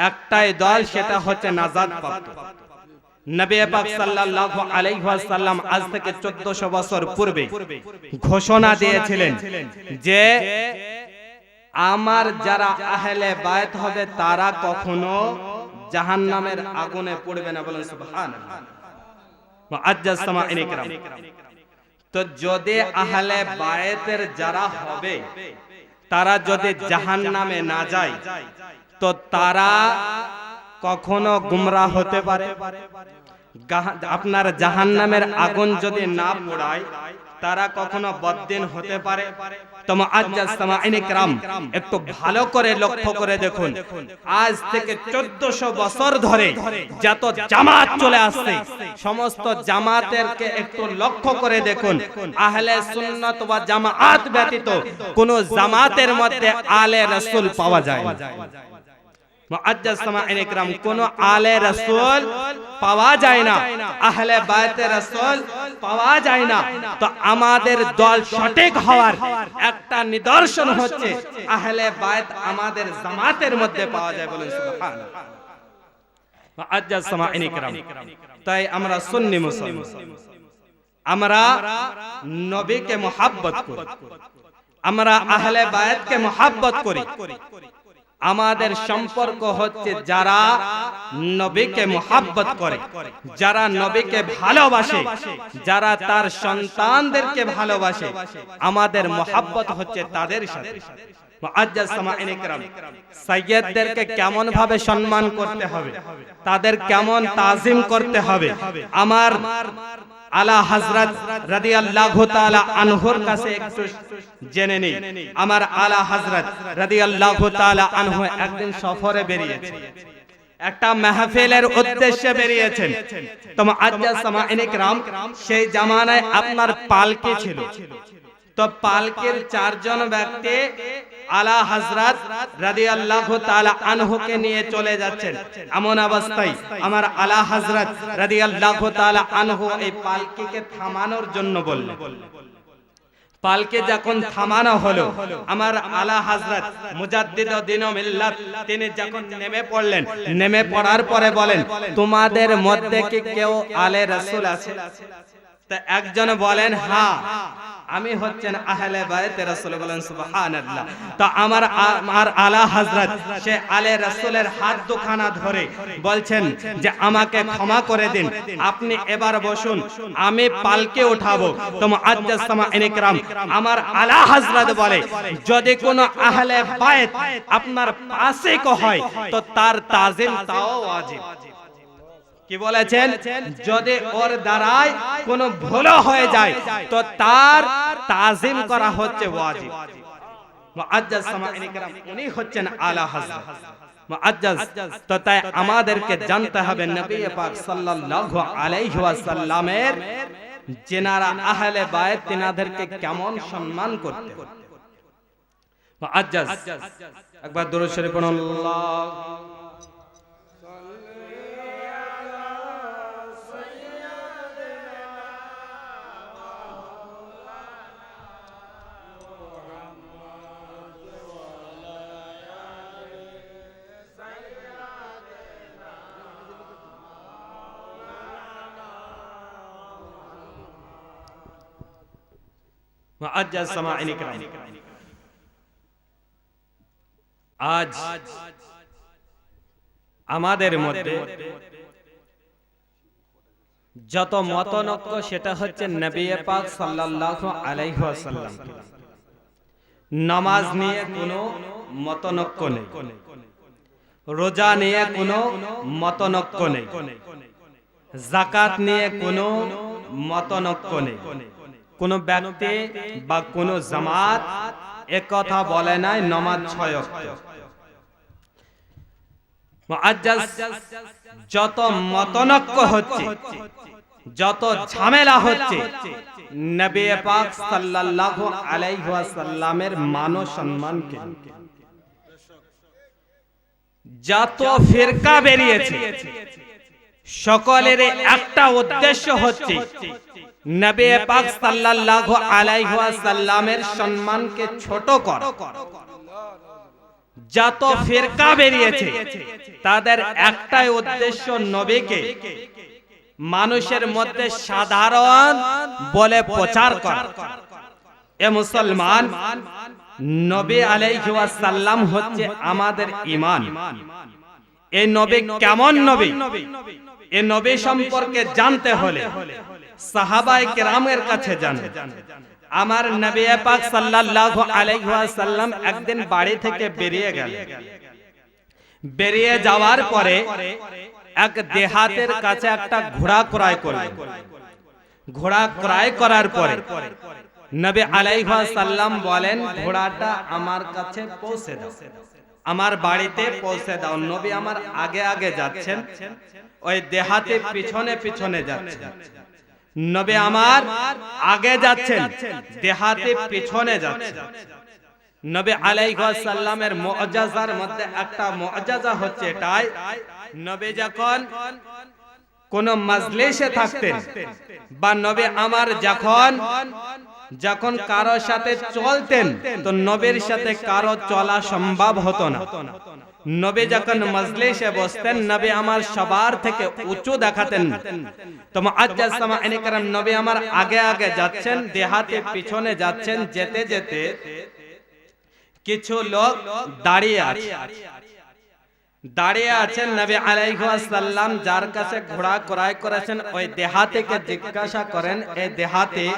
একটাই দল, সেটা হচ্ছে নাজাত প্রাপ্ত। নবী পাক সাল্লাল্লাহু আলাইহি ওয়াসাল্লাম আজ থেকে 1400 বছর পূর্বে ঘোষণা দিয়েছিলেন যে আমার যারা আহলে বায়ত হবে তারা কখনো জাহান্নামের আগুনে পড়বে না। বলেন সুবহানাল্লাহ। মুআজ্জাজ সামাঈন ইকরাম, তো যদি আহলে বায়তের যারা হবে তারা যদি জাহান্নামে না যায় তো তারা কখনো গুমরাহ হতে পারে? আপনার জাহান্নামের আগুন যদি না পোড়ায় তারা কখনো বদদিন হতে পারে? তো মুআজ্জাজ সামাঈন ইকরাম, একটু ভালো করে লক্ষ্য করে দেখুন, আজ থেকে 1400 বছর ধরে যত জামাত চলে আসছে, সমস্ত জামাতেরকে একটু লক্ষ্য করে দেখুন, আহলে সুন্নাত ওয়া জামাআত ব্যতীত কোন জামাতের মধ্যে আলে রাসূল পাওয়া যায় না। মুআজ্জাজ সামাঈন ইকরাম, কোন আলে রাসূল পাওয়া যায় না, আহলে বায়তে রাসূল পাওয়া যায় না। তো আমাদের দল সঠিক হওয়ার একটা নিদর্শন হচ্ছে আহলে বায়ত আমাদের জামাতের মধ্যে পাওয়া যায়। বলেন সুবহানাল্লাহ। মুআজ্জাজ সামাঈন ইকরাম, তাই আমরা সুন্নি মুসলমান, আমরা নবীকে মহব্বত করি, আমরা আহলে বায়তকে মহব্বত করি। আমাদের সম্পর্ক হচ্ছে যারা নবীকে মহব্বত করে, যারা নবীকে ভালোবাসে, যারা তার সন্তানদেরকে ভালোবাসে, আমাদের মহব্বত হচ্ছে তাদের সাথে। মুআজ্জাজ সামাঈন ইকরাম, সাইয়্যিদদেরকে কেমন ভাবে সম্মান করতে হবে, তাদের কেমন তাজিম করতে হবে, আমার আলা হযরত রাদিয়াল্লাহু তাআলা আনহুর কাছে একটু জেনে নেই। আমার আলা হযরত রাদিয়াল্লাহু তাআলা আনহু একদিন সফরে বেরিয়েছেন, একটা মাহফিলের উদ্দেশ্যে বেরিয়েছেন। তো মুআজ্জাজ সামাঈন ইকরাম, সেই জামানায় আপনার পালকি ছিল, তো পালকির 4 জন ব্যক্তি আলা হযরত রাদিয়াল্লাহু তাআলা আনহুকে নিয়ে চলে যাচ্ছেন। এমন অবস্থায় আমার আলা হযরত রাদিয়াল্লাহু তাআলা আনহু এই পালকিকে থামানোর জন্য বললেন। পালকি যখন থামানো হলো, আমার আলা হযরত মুজাদ্দিদ দ্বীন ও মিল্লাত তিনি যখন নেমে পড়লেন, নেমে পড়ার পরে বলেন, তোমাদের মধ্যে কি কেউ আলে রাসূল আছে? তা একজন বলেন হ্যাঁ আমি হচ্ছেন আহলে বায়তে রাসূল, বলেন সুবহানাল্লাহ। তো আমার আলা হযরত সে আলে রাসূলের হাত দুখানা ধরে বলছেন যে আমাকে ক্ষমা করে দিন, আপনি এবার বসুন, আমি পালকে উঠাবো। তো মুআজ্জাজ সামাঈন کرام, আমার আলা হযরত বলে যদি কোনো আহলে বায়ত আপনার পাশে কো হয় তো তার তাজিম তাও ওয়াজিব। কি বলেছেন? যদি ওর দ্বারাই কোনো ভুল হয়ে যায় তো তার তাজিম করা হচ্ছে ওয়াজিব। মুআজ্জাজ সামাঈন کرام উনি হচ্ছেন আলা হযরত মুআজ্জাজ। তো তাই আমাদেরকে জানতে হবে নবী পাক সাল্লাল্লাহু আলাইহি ওয়াসাল্লামের যিনারা আহলে বায়ত তিনাদেরকে কেমন সম্মান করতে। মুআজ্জাজ একবার দুরূদ শরীফ পড়ুন। মুআজ্জাজ সামাঈন کرام, আজ আমাদের মধ্যে যত মতনৈক্য সেটা হচ্ছে নবী পাক সাল্লাল্লাহু আলাইহি ওয়াসাল্লাম। নামাজ নিয়ে কোনো মতনৈক্য নেই, রোজা নিয়ে কোনো মতনৈক্য নেই, যাকাত নিয়ে কোনো মতনৈক্য নেই। কোন ব্যক্তি বা কোন জামাত এক কথা বলে নাই নামাজ 6 ওয়াক্ত। মুআজ্জাজ যত মতনৈক্য হচ্ছে, যত ঝামেলা হচ্ছে, নবী পাক সাল্লাল্লাহু আলাইহি ওয়াসাল্লামের মান ও সম্মানকে যত ফিরকা বেরিয়েছে সকলের একটা উদ্দেশ্য হচ্ছে নবী পাক সাল্লাল্লাহু আলাইহি ওয়াসাল্লামের সম্মানকে ছোট করা। যত ফিরকা বেরিয়েছে তাদের একটাই উদ্দেশ্য নবীকে মানুষের মধ্যে সাধারণ বলে প্রচার করা। এ মুসলমান, নবী আলাইহি ওয়াসাল্লাম হচ্ছে আমাদের ঈমান। এই নবী কেমন নবী, এই নবী সম্পর্কে জানতে হলে সাহাবায়ে কেরামের কাছে যান। আমার নবী পাক সাল্লাল্লাহু আলাইহি ওয়াসাল্লাম একদিন বাড়ি থেকে বেরিয়ে গেলেন। বেরিয়ে যাওয়ার পরে এক দেহাতের কাছে একটা ঘোড়া ক্রয় করলেন। ঘোড়া ক্রয় করার পরে নবী আলাইহি ওয়াসাল্লাম বলেন, ঘোড়াটা আমার কাছে পৌঁছে দাও, আমার বাড়িতে পৌঁছে দাও। নবী আমার আগে আগে যাচ্ছেন, ওই দেহাতে পিছনে পিছনে যাচ্ছেন। নবী আমার আগে যাচ্ছেন, দেহাতে পিছনে যাচ্ছেন। নবী আলাইহিস সালামের মুআজ্জাজার মধ্যে একটা মুআজ্জাজা হচ্ছে এটাই, নবী যখন কোন মজলিসে থাকতেন বা নবী আমার যখন কারোর সাথে চলতেন তো নবীর সাথে কারো চলা সম্ভব হতো না। নবী যখন মজলিসে বসতেন নবী আমার সবার থেকে উঁচু দেখাতেন। তো মুআজ্জাজ সামাঈন کرام নবী আমার আগে আগে যাচ্ছেন, দেহাতে পিছনে যাচ্ছেন। যেতে যেতে কিছু লোক দাঁড়িয়ে আছেন। নবী আলাইহিস সালাম যার কাছে ঘোড়া ক্রয় করেছেন ওই দেহাতিকে জিজ্ঞাসা করেন, এই দেহাতি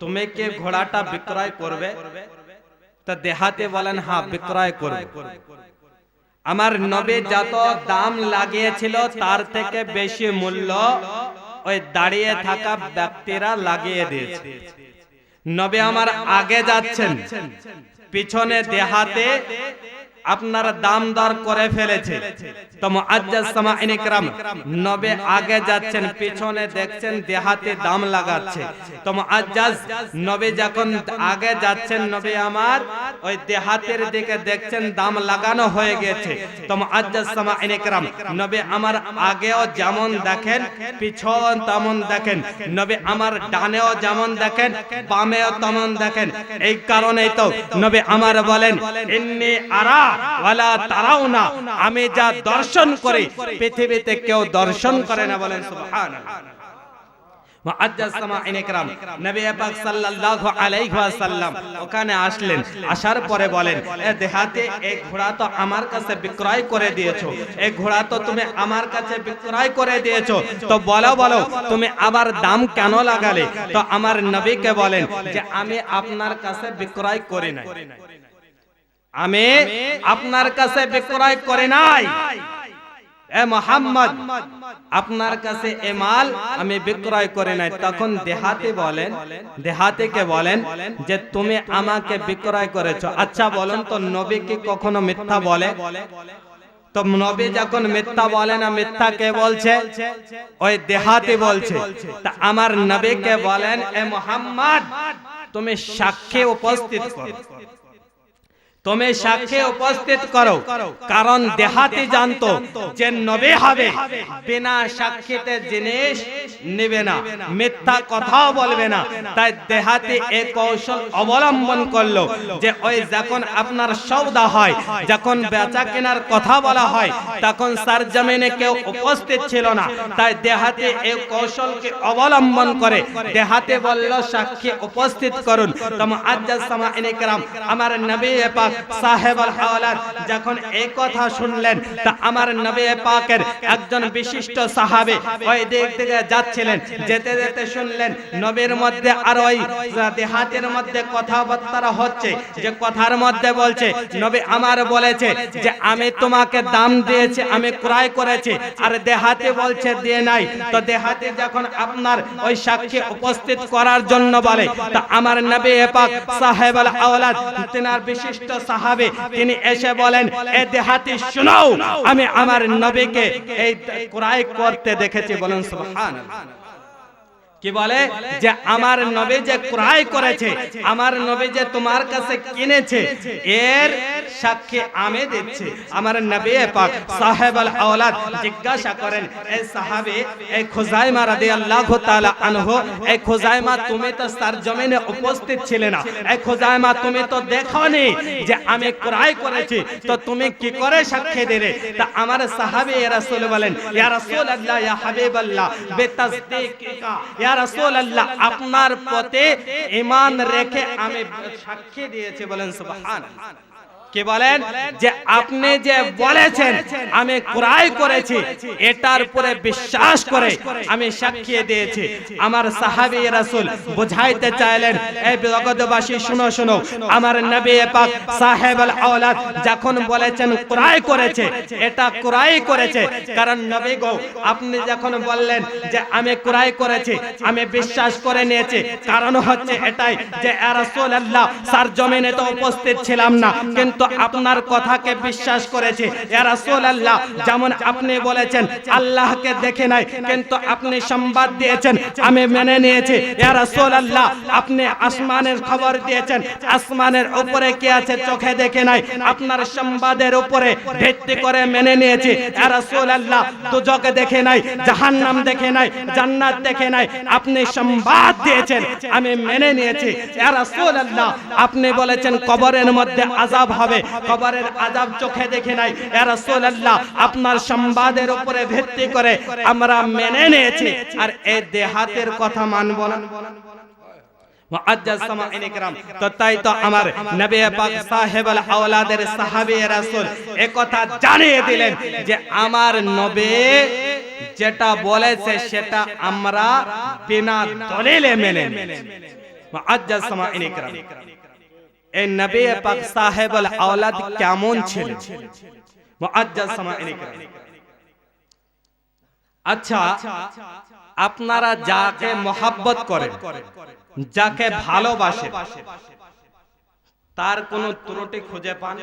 তুমি কি ঘোড়াটা বিক্রয় করবে? তো দেহাতি বলেন, হ্যাঁ বিক্রয় করব। আমার নবী যত দাম লাগিয়েছিল তার থেকে বেশি মূল্য ওই দাঁড়িয়ে থাকা ব্যক্তিরা লাগিয়ে দিয়েছে। নবী আমার আগে যাচ্ছেন, পিছনে দেহাতে আপনারা দাম দর করে ফেলেছে। তো মুআজ্জাজ সামাঈন کرام নবী আগে যাচ্ছেন, পিছনে দেখছেন দেহাতে দাম লাগাচ্ছে। তো মুআজ্জাজ নবী যখন আগে যাচ্ছেন নবী আমার ওই দেহাতের দিকে দেখছেন দাম লাগানো হয়ে গেছে। তো মুআজ্জাজ সামাঈন کرام নবী আমার আগেও যেমন দেখেন পিছন তেমন দেখেন, নবী আমার ডানেও যেমন দেখেন বামেও তেমন দেখেন। এই কারণেই তো নবী আমার বলেন, ইন্নী আরা ওয়ালা তারাউনা, আমি যা দর্শন করি পৃথিবীতে কেউ দর্শন করে না। বলেন সুবহানাল্লাহ। মুআজ্জাজ সামাঈনে کرام নবী পাক সাল্লাল্লাহু আলাইহি ওয়াসাল্লাম ওখানে আসলেন, আসার পরে বলেন, এ দেহাতে এই ঘোড়া তো আমার কাছে বিক্রয় করে দিয়েছো, এই ঘোড়া তো তুমি আমার কাছে বিক্রয় করে দিয়েছো, তো বলো বলো তুমি আবার দাম কেন লাগালে? তো আমার নবীকে বলেন যে আমি আপনার কাছে বিক্রয় করি নাই, আমি আপনার কাছে বিক্রয় করে নাই, এ মুহাম্মদ আপনার কাছে এ মাল আমি বিক্রয় করে নাই। তখন দেহাতিকে বলেন যে তুমি আমাকে বিক্রয় করেছো। আচ্ছা বলুন তো নবী কি কখনো মিথ্যা বলে? তো নবী যখন মিথ্যা বলে না, মিথ্যা কে বলছে? ওই দেহাতি বলছে। তা আমার নবীকে বলেন, এ মুহাম্মদ তুমি সাক্ষী উপস্থিত করো, তুমি সাক্ষী উপস্থিত করো। কারণ দেহাতি জানতো যে নবী হবে বিনা সাক্ষীতে জিনিস নেবে না, মিথ্যা কথাও বলবে না। তাই দেহাতি এই কৌশল অবলম্বন করলো যে ওই যখন আপনার সওদা হয়, যখন বেচা কেনার কথা বলা হয়, তখন সরজমিনে কেউ উপস্থিত ছিল না। তাই দেহাতি এই কৌশলকে অবলম্বন করে দেহাতি বলল সাক্ষী উপস্থিত করুন। তো মুআজ্জাজ সামাঈনে کرام আমার নবী পাক সাহেবুল হাওলাত যখন এই কথা শুনলেন, তা আমার নবী পাকের একজন বিশিষ্ট সাহাবী ওই দিক থেকে যাচ্ছিলেন, যেতে যেতে শুনলেন নবীর মধ্যে আর ওই দেহাতের মধ্যে কথাবার্তা হচ্ছে, যে কথার মধ্যে বলছে নবী আমার বলেছে যে আমি তোমাকে দাম দিয়েছি, আমি ক্রয় করেছি, আর দেহাতে বলছে দিয়ে নাই। তো দেহাতে যখন আপনার ওই সাক্ষী উপস্থিত করার জন্য বলে, তা আমার নবী পাক সাহেবুল হাওলাত তিনার বিশিষ্ট সাহাবী তিনি এসে বলেন, এ দেহাতি শুনো, আমি আমার নবীকে এই ক্রয় করতে দেখেছি। বলেন সুবহানাল্লাহ। কি বলে যে আমার নবী যে ক্রয় করেছে, আমার নবী যে তোমার কাছে কিনেছে, এর সাক্ষী আমি দিচ্ছি। আমার নবী পাক সাহেবুল হাওলাত জিজ্ঞাসা করেন, এই সাহাবী এই খুজাইমা রাদিয়াল্লাহু তাআলা আনহু, এই খুজাইমা তুমি তো সরজমিনে উপস্থিত ছিলে না, এই খুজাইমা তুমি তো দেখোনি যে আমি ক্রয় করেছি, তো তুমি কি করে সাক্ষী দিলে? তা আমার সাহাবী ইয়া রাসূল বলেন, ইয়া রাসূলুল্লাহ ইয়া হাবিবাল্লাহ বিতাসদীকিকা, ইয়া রাসূলুল্লাহ আপনার প্রতি ঈমান রেখে আমি সাক্ষী দিয়েছি। বলেন সুবহানাল্লাহ। কি বলেন যে আপনি যে বলেছেন আমি ক্রয় করেছি, এটার উপরে বিশ্বাস করে আমি সাক্ষী দিয়েছি। আমার সাহাবী রাসূল বুঝাইতে চাইলেন, এই জগৎবাসী শুনো শুনো, আমার নবী পাক সাহেবুল হাওলাত যখন বলেছেন ক্রয় করেছে, এটা ক্রয় করেছে। কারণ নবী গো আপনি যখন বললেন যে আমি ক্রয় করেছি, আমি বিশ্বাস করে নিয়েছি। কারণ হচ্ছে এটাই যে ইয়া রাসূলুল্লাহ সরজমিনে তো উপস্থিত ছিলাম না, কিন্তু আপনার কথাকে বিশ্বাস করেছে। ইয়া রাসূলুল্লাহ যেমন আপনি বলেছেন আল্লাহকে দেখে নাই, কিন্তু আপনি সংবাদ দিয়েছেন, আমি মেনে নিয়েছি। ইয়া রাসূলুল্লাহ আপনি আসমানের খবর দিয়েছেন, আসমানের উপরে কি আছে চোখে দেখে নাই, আপনার সংবাদের উপরে ভিত্তি করে মেনে নিয়েছি। ইয়া রাসূলুল্লাহ দুজক দেখে নাই, জাহান্নাম দেখে নাই, জান্নাত দেখে নাই, আপনি সংবাদ দিয়েছেন, আমি মেনে নিয়েছি। ইয়া রাসূলুল্লাহ আপনি বলেছেন কবরের মধ্যে আযাব হবে, কবরের আযাব চোখে দেখে নাই। ইয়া রাসূলুল্লাহ আপনার সংবাদের উপরে ভিত্তি করে আমরা মেনে নিয়েছি, আর এই দেহাতের কথা মানব না। মুআজ্জাজ সামাঈনে کرام তো তাই তো আমার নবী পাক সাহেবুল হাওলাদের সাহাবী রাসূল এই কথা জানিয়ে দিলেন যে আমার নবী যেটা বলেছে সেটা আমরা বিনা দলিলে মেনে নিয়েছি। মুআজ্জাজ সামাঈনে کرام এই নবী পাক সাহেবুল হাওলাদ কেমন ছিলেন? মুআজ্জাজ সামাঈনে کرام আচ্ছা আপনারা যাকে মহব্বত করেন, যাকে ভালোবাসেন, তার কোনো ত্রুটি খুঁজে পান?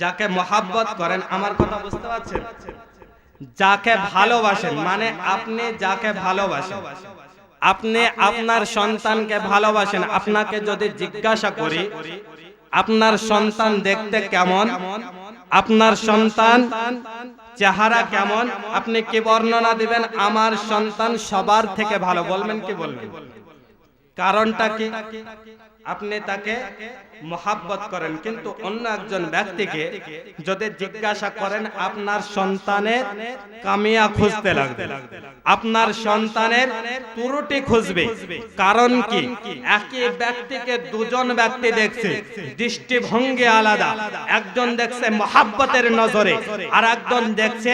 যাকে মহব্বত করেন, আমার কথা বুঝতে পারছেন? যাকে ভালোবাসেন মানে আপনি যাকে ভালোবাসেন, আপনি আপনার সন্তানকে ভালোবাসেন। আপনাকে যদি জিজ্ঞাসা করি আপনার সন্তান দেখতে কেমন, আপনার সন্তান চেহারা কেমন, আপনি কি বর্ণনা দিবেন? আমার সন্তান সবার থেকে ভালো বলবেন, কি বলবেন? কারণটা কি? আপনি তাকে মহাব্বত করেন, কিন্তু অন্য একজন ব্যক্তিকে যদি জিজ্ঞাসা করেন আপনার সন্তানের কামিয়া খুঁজতে লাগবে, আপনার সন্তানের ত্রুটি খুঁজবে। কারণ কি? একই ব্যক্তিকে দুজন ব্যক্তি দেখছে, দৃষ্টিভঙ্গি আলাদা। একজন দেখছে মহাব্বতের নজরে, আর একজন দেখছে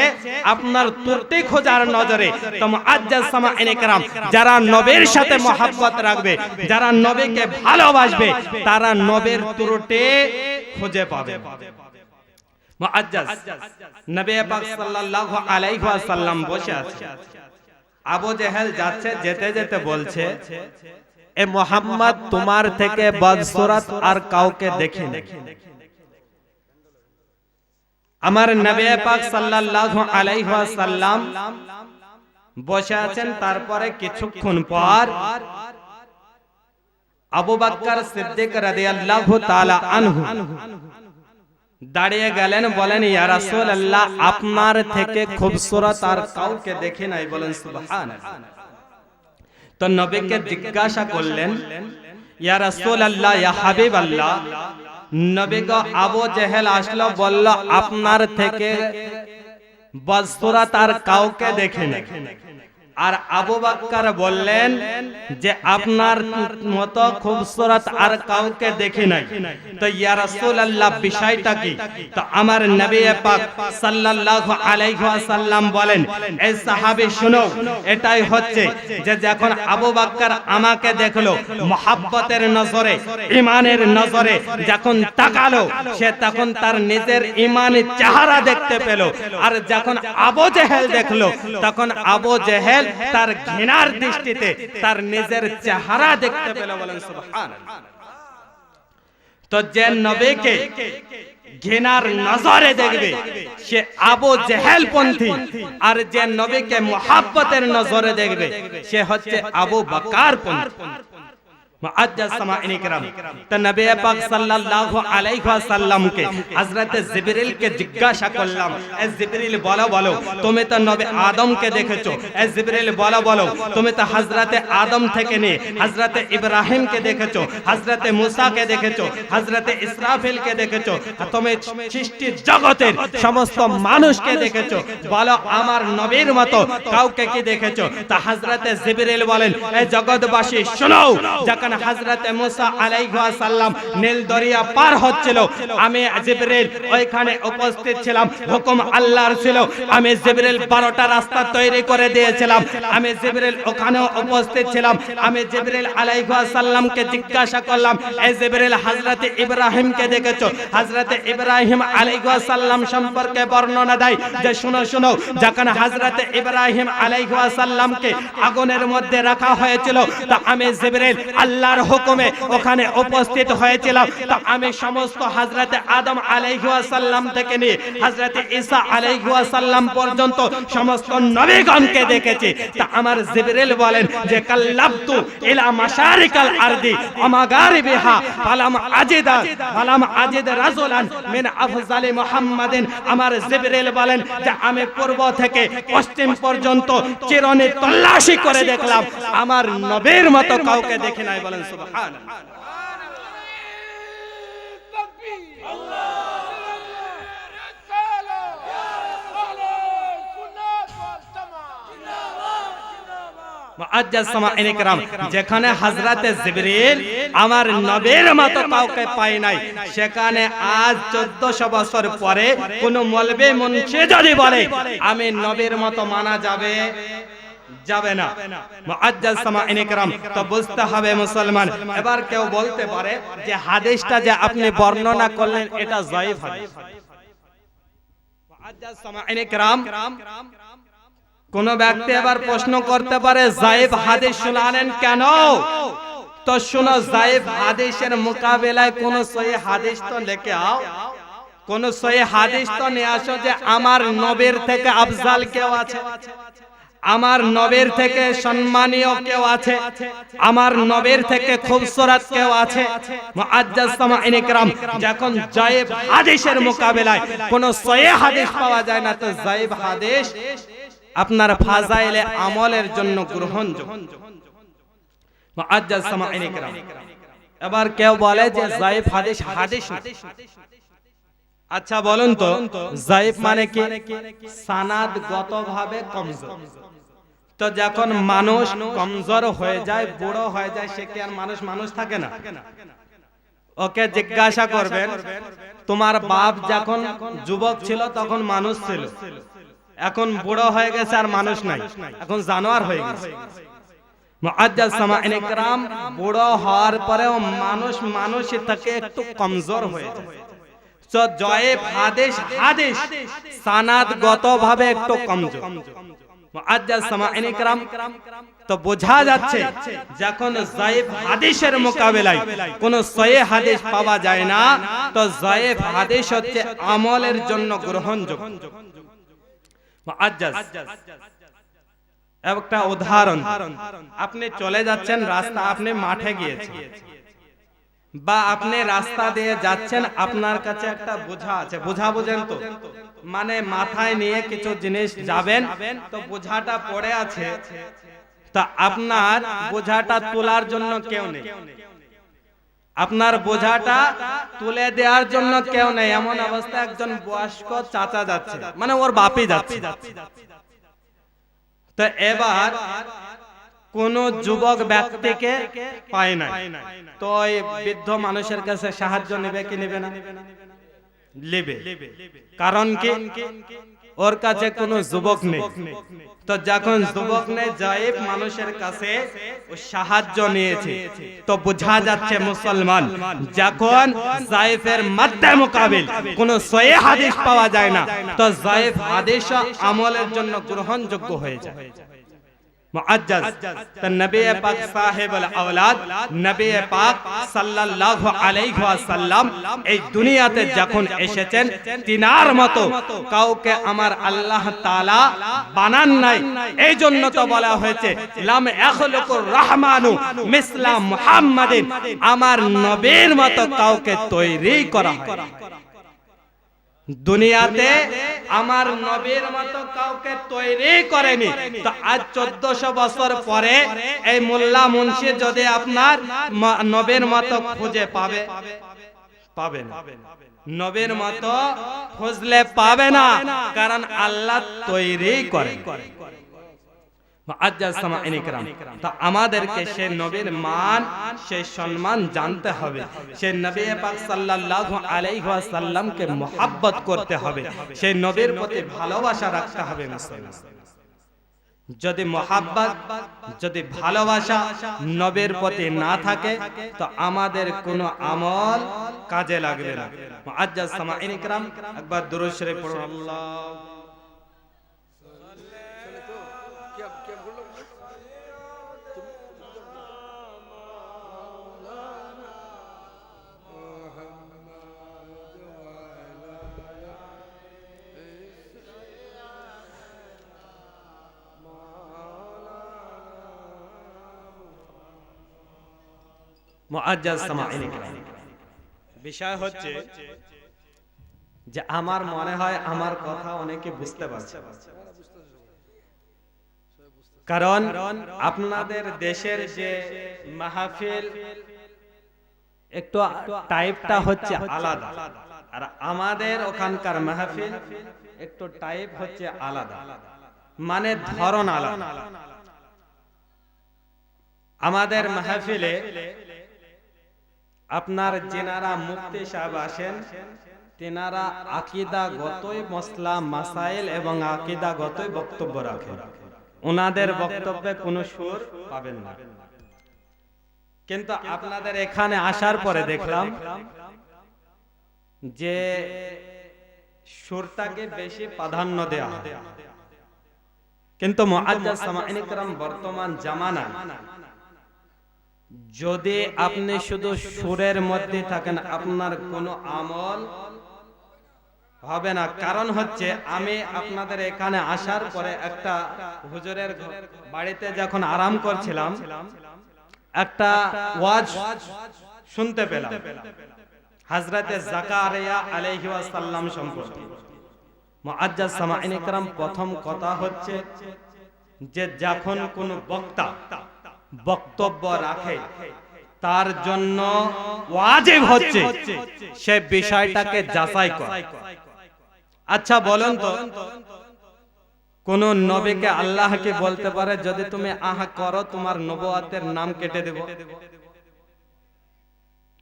আপনার ত্রুটি খোঁজার নজরে। তো মুআজ্জাজ সামাঈন کرام, যারা নবীর সাথে মহাব্বত রাখবে, যারা নবীকে ভালোবাসবে, তারা নবীর ত্রুটি খুঁজে পাবে। মুআজ্জাজ নবী পাক সাল্লাল্লাহু আলাইহি ওয়াসাল্লাম বসে আছে, আবু জেহেল যাচ্ছে, যেতে যেতে বলছে, এ মুহাম্মদ তোমার থেকে বদসুরত আর কাউকে দেখিনি। আমার নবী পাক সাল্লাল্লাহু আলাইহি ওয়াসাল্লাম বসে আছেন। তারপরে কিছুক্ষণ পর আবু বকর সিদ্দিক রাদিয়াল্লাহু তাআলা আনহু দাঁড়িয়ে গেলেন, বলেন ইয়া রাসূলুল্লাহ, আপনার থেকে খুবসুরত আর কাউকে দেখি নাই। বলেন সুবহানাল্লাহ। তো নবীকে জিজ্ঞাসা করলেন, ইয়া রাসূলুল্লাহ, ইয়া হাবিবাল্লাহ, নবী গো আবু জেহেল আসলো, বলল আপনার থেকে বদসুরত আর কাউকে দেখি নাই। আর আবু বকর বললেন যে আপনার মতো খুবসুরত আর কাউকে দেখি নাই। তো ইয়া রাসূলুল্লাহ, বিষয়টা কি? তো আমার নবী পাক সাল্লাল্লাহু আলাইহি ওয়াসাল্লাম বলেন, এই সাহাবী শুনো, এটাই হচ্ছে যে যখন আবু বকর আমাকে দেখলো মহব্বতের নজরে, ঈমানের নজরে যখন তাকালো, সে তখন তার নিজের ঈমানের চেহারা দেখতে পেল। আর যখন আবু জেহেল দেখলো, তখন আবু জেহেল তার ঘৃণার দৃষ্টিতে তার নিজের চেহারা দেখতে পেল। বলেন সুবহানাল্লাহ। তো যে নবীকে ঘৃণার নজরে দেখবে সে আবু জেহেল পন্থী, আর যে নবীকে মুহাব্বতের নজরে দেখবে সে হচ্ছে আবু বকর পন্থী। মুআজ্জাজ সামাঈন کرام, তো নবী পাক সাল্লাল্লাহু আলাইহি ওয়াসাল্লামকে হযরত জিবরিল কে জিজ্ঞাসা করলাম, এ জিবরিল বলো বলো, তুমি তো নবী আদমকে দেখেছো। এ জিবরিল বলো বলো, তুমি তো হযরত আদম থেকে নিয়ে হযরত ইব্রাহিমকে দেখেছো, হযরত মুসাকে দেখেছো, হযরত ইসরাফিলকে দেখেছো, তুমি সৃষ্টি জগতের সমস্ত মানুষকে দেখেছো, বলো আমার নবীর মতো কাউকে কি দেখেছো? তা হযরত জিবরিল বলেন, এ জগৎবাসী শোনো, যখন হযরত মুসা আলাইহিস সালাম নীল দরিয়া পার হচ্ছিল, আমি জিবরিল ওইখানে উপস্থিত ছিলাম, হুকুম আল্লাহর ছিল। আমি জিবরিল 12টা রাস্তা তৈরি করে দিয়েছিলাম, আমি জিবরিল ওখানেও উপস্থিত ছিলাম। আমি জিবরিল আলাইহিস সালামকে জিজ্ঞাসা করলাম, এই জিবরিল হযরত ইব্রাহিমকে দেখেছো? হযরত ইব্রাহিম আলাইহিস সালাম সম্পর্কে বর্ণনা দেয় যে শুনো শুনো, যখন হযরত ইব্রাহিম আলাইহিস সালামকে আগুনের মধ্যে রাখা হয়েছিল, তা আমি জিবরিল আল্লাহর হুকুমে ওখানে উপস্থিত হয়েছিলাম। তো আমি সমস্ত হযরত আদম আলাইহিস সালাম থেকে নিয়ে হযরত ঈসা আলাইহিস সালাম পর্যন্ত সমস্ত নবীগণকে দেখেছি। তা আমার জিবরিল বলেন যে কাল্লাবতু ইলা মাশারিকাল আরদি ওয়া মাগারিবিহা ফালাম আজিদ রাজুলান মিন আফজালি মুহাম্মাদিন। আমার জিবরিল বলেন যে আমি পূর্ব থেকে পশ্চিম পর্যন্ত চিরনি তল্লাশি করে দেখলাম, আমার নবীর মতো কাউকে দেখি নাই। বলেন সুবহানাল্লাহ। মুআজ্জাজ সামাঈন کرام, যেখানে হযরত জিবরিল আমার নবীর মতো কাউকে পায় নাই, সেখানে আজ 1400 বছর পরে কোন মৌলবি মুন্সি যদি বলে আমি নবীর মতো মানা যাবে? যাবে না। মুআজ্জাজ সামাঈন کرام, তো বুঝতে হবে মুসলমান। এবার কেউ বলতে পারে যে হাদিসটা যে আপনি বর্ণনা করলেন এটা যায়িফ হাদিস। মুআজ্জাজ সামাঈন کرام, কোন ব্যক্তি এবার প্রশ্ন করতে পারে যায়িফ হাদিস শুনালেন কেন? তো শুনো, যায়িফ হাদিসের মোকাবেলায় কোন সহিহ হাদিস তো লেকে আও, কোন সহিহ হাদিস তো নিয়ে আসো যে আমার নবীর থেকে আফজাল কেউ আছে, আমার নবীর থেকে সম্মানীয় কেউ আছে, আমার নবীর থেকে খুবসুরত কেউ আছে। মুআজ্জাজ সামাঈন کرام, যখন যায়িফ হাদিসের মোকাবেলায় কোন সহিহ হাদিস পাওয়া যায় না, তো যায়িফ হাদিস আপনার ফাজাইলে আমলের জন্য গ্রহণযোগ্য। মুআজ্জাজ সামাঈন کرام, এবার কেউ বলে যে যায়েফ হাদিস হাদিস না। আচ্ছা বলুন তো যায়েফ মানে কি? সানাদগতভাবে কমজোর। তো যখন মানুষ কমজোর হয়ে যায়, বুড়ো হয়ে যায়, সে কি আর মানুষ থাকে না? ওকে জিজ্ঞাসা করবেন, তোমার বাপ যখন যুবক ছিল তখন মানুষ ছিল, এখন বুড়ো হয়ে গেছে আর মানুষ নাই, এখন জানোয়ার হয়ে গেছে। মুআজ্জাজ সামাঈন کرام, বুড়ো হওয়ার পরেও মানুষই থেকে একটু কমজোর হয়ে যায়। তো যায়েফ হাদিস সানাদগতভাবে একটু কমজোর। মুআজ্জাজ সামাঈন کرام, তো বোঝা যাচ্ছে যখন যায়েফ হাদিসের মোকাবেলায় কোন সহিহ হাদিস পাওয়া যায় না, তো যায়েফ হাদিস হচ্ছে আমলের জন্য গ্রহণযোগ্য। মুআজ্জাজ একটা উদাহরণ, আপনি চলে যাচ্ছেন রাস্তা, আপনি মাঠে গিয়েছেন বা আপনি রাস্তা দিয়ে যাচ্ছেন, আপনার কাছে একটা বোঝা আছে, বোঝা বোঝেন তো, মানে মাথায় নিয়ে কিছু জিনিস যাবেন, তো বোঝাটা পড়ে আছে, তা আপনার বোঝাটা তোলার জন্য কেউ নেই, আপনার বোঝাটা তুলে দেওয়ার জন্য কেউ নেই। এমন অবস্থা একজন বয়স্ক চাচা যাচ্ছে, মানে ওর বাপই যাচ্ছে। তো এবার কোন যুবক ব্যক্তিকে পায় না, তো ওই বৃদ্ধ মানুষের কাছে সাহায্য নেবে কি নেবে না? নেবে। কারণ কি? ওর কাছে কোনো যুবক নেই। তো যখন যুবক নেই, যায়েফ মানুষের কাছে ও সাহায্য নিয়েছে, তো বোঝা যাচ্ছে মুসলমান যখন যায়েফের মধ্যে মোকাবিল কোন সহিহ হাদিস পাওয়া যায় না, তো যায়েফ হাদিস আমলের জন্য গ্রহণযোগ্য হয়ে যায়। মুআজ্জাজ, তো নবী পাক সাহেবুল আওলাদ নবী পাক সাল্লাল্লাহু আলাইহি ওয়াসাল্লাম এই দুনিয়াতে যখন এসেছেন, তিনার মতো কাউকে আমার আল্লাহ তাআলা বানান নাই। এই জন্য তো বলা হয়েছে লাম ইয়াখলুকুর রহমানু মিসলা মুহাম্মাদিন, আমার নবীর মতো কাউকে তৈরি করা হয়। দুনিয়াতে আমার নবীর মতো কাউকে তৈরি করেনি। তো আজ 1400 বছর পরে এই মোল্লা মুন্সি যদি আপনার নবীর মতো খুঁজে পাবে না, নবীর মতো খুঁজলে পাবে না, কারণ আল্লাহ তৈরি করেন। মুআজ্জাজ সামাঈন کرام, তো আমাদেরকে সেই নবীর মান, সেই সম্মান জানতে হবে, সেই নবী পাক সাল্লাল্লাহু আলাইহি ওয়াসাল্লামকে মুহাব্বত করতে হবে, সেই নবীর প্রতি ভালোবাসা রাখতে হবে। মুসলমান যদি মুহাব্বত, যদি ভালোবাসা নবীর প্রতি না থাকে, তো আমাদের কোনো আমল কাজে লাগবে না। মুআজ্জাজ সামাঈন کرام, একবার দুরূদ শরীফ পড়ুন। আল্লাহ মুআজ্জাজ সামাঈন کرام, বিষয় হচ্ছে যে আমার মনে হয় আমার কথা অনেকে বুঝতে পারছে, কারণ আপনাদের দেশের যে মাহফিল একটু টাইপটা হচ্ছে আলাদা, আর আমাদের ওখানকার মাহফিল একটু টাইপ হচ্ছে আলাদা, মানে ধরন আলাদা। আমাদের মাহফিলে আপনার যেনারা মুফতি সাহেব আসেন, তেনারা আকীদাগতই মাসলা মাসাইল এবং আকীদাগতই বক্তব্য রাখেন, ওনাদের বক্তব্যে কোনো সুর পাবেন না। কিন্তু আপনাদের এখানে আসার পরে দেখলাম যে সুরটাকে বেশি প্রাধান্য দেওয়া হয়। কিন্তু মুআজ্জাজ সামাঈন کرام, বর্তমান জামানা যদি আপনি শুধু সুরের মধ্যে থাকেন, আপনার কোনো আমল হবে না। কারণ হচ্ছে আমি আপনাদের এখানে আসার পরে একটা হুজুরের বাড়িতে যখন আরাম করছিলাম, একটা ওয়াজ শুনতে পেলাম হযরতে যাকারিয়া আলাইহিস সালাম সম্পর্কে। মুআজ্জাজ সামাঈন کرام, প্রথম কথা হচ্ছে যে যখন কোন বক্তা বক্তব্য রাখে তার জন্য ওয়াজিব হচ্ছে সে বিষয়টাকে যাচাই করা। আচ্ছা বলুন তো, কোন নবীকে আল্লাহ কি বলতে পারে যদি তুমি আহা করো তোমার নবুয়তের নাম কেটে দেব?